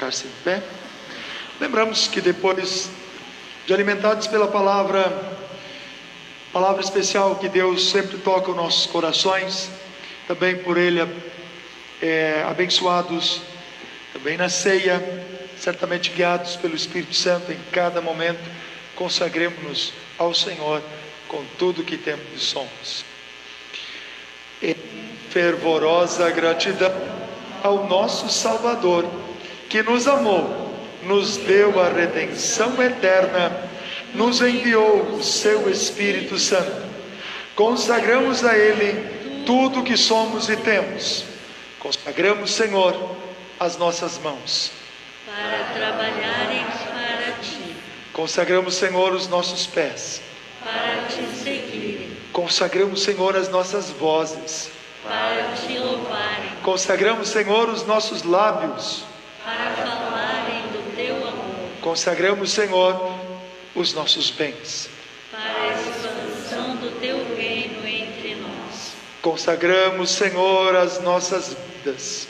colocar-se em pé. Lembramos que depois de alimentados pela palavra especial que Deus sempre toca os nossos corações, também por Ele abençoados, também na ceia, certamente guiados pelo Espírito Santo em cada momento, consagremos-nos ao Senhor com tudo que temos e somos. Em fervorosa gratidão ao nosso Salvador, que nos amou, nos deu a redenção eterna, nos enviou o seu Espírito Santo. Consagramos a Ele tudo o que somos e temos. Consagramos, Senhor, as nossas mãos para trabalharem para Ti, Consagramos, Senhor, os nossos pés. para Te seguirem, Consagramos, Senhor, as nossas vozes. para Te louvarem, Consagramos, Senhor, os nossos lábios. para falarem do Teu amor, Consagramos, Senhor, os nossos bens. para a expansão do Teu reino entre nós. Consagramos, Senhor, as nossas vidas.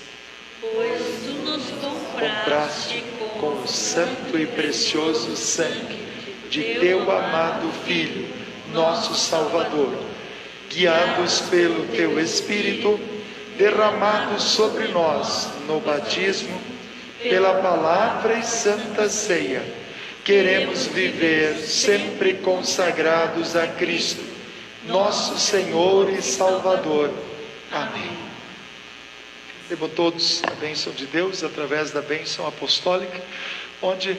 Pois Tu nos compraste Com o santo e precioso sangue de Teu amado Filho, nosso Salvador, guiados pelo Teu Espírito, derramados sobre nós no batismo, pela palavra e santa ceia, queremos viver sempre consagrados a Cristo, nosso Senhor e Salvador. Amém. Recebam todos a bênção de Deus através da bênção apostólica, onde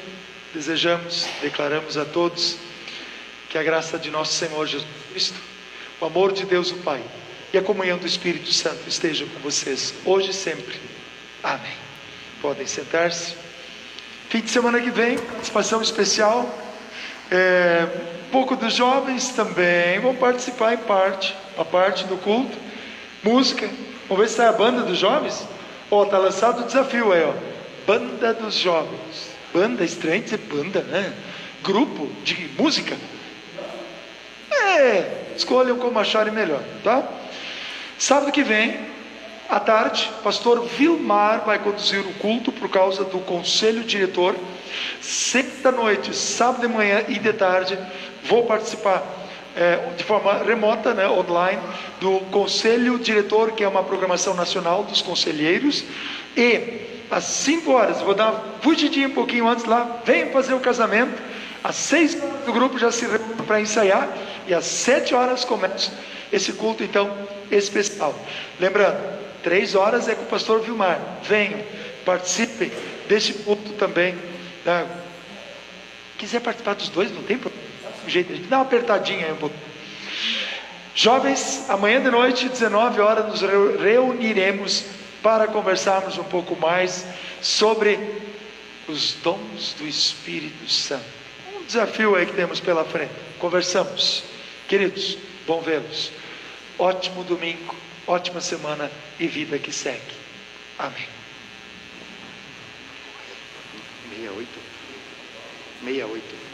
declaramos a todos que a graça de nosso Senhor Jesus Cristo, o amor de Deus o Pai e a comunhão do Espírito Santo estejam com vocês hoje e sempre. Amém. Podem sentar-se. Fim de semana que vem, participação especial. Um pouco dos jovens também vão participar a parte do culto. Música. Vamos ver se sai a banda dos jovens. Está lançado o desafio aí, Banda dos jovens. Banda, estranho dizer banda, né? Grupo de música. Escolham como acharem melhor, tá? Sábado que vem, à tarde, pastor Vilmar vai conduzir o culto por causa do conselho diretor. Sexta-noite, sábado de manhã e de tarde, vou participar de forma remota, online, do conselho diretor, que é uma programação nacional dos conselheiros. E às 5 horas, vou dar uma fugidinha um pouquinho antes lá, venham fazer o casamento. Às 6 o grupo já se reúne para ensaiar, e às 7 horas começa esse culto então especial. Lembrando, 3 horas é com o pastor Vilmar. Venham, participem desse culto também. Quiser participar dos dois, não tem problema. Jeito, a gente dá uma apertadinha aí um pouco. Jovens, amanhã de noite, 19 horas, nos reuniremos para conversarmos um pouco mais sobre os dons do Espírito Santo. Um desafio aí que temos pela frente. Conversamos. Queridos, bom vê-los. Ótimo domingo, ótima semana e vida que segue. Amém. 68.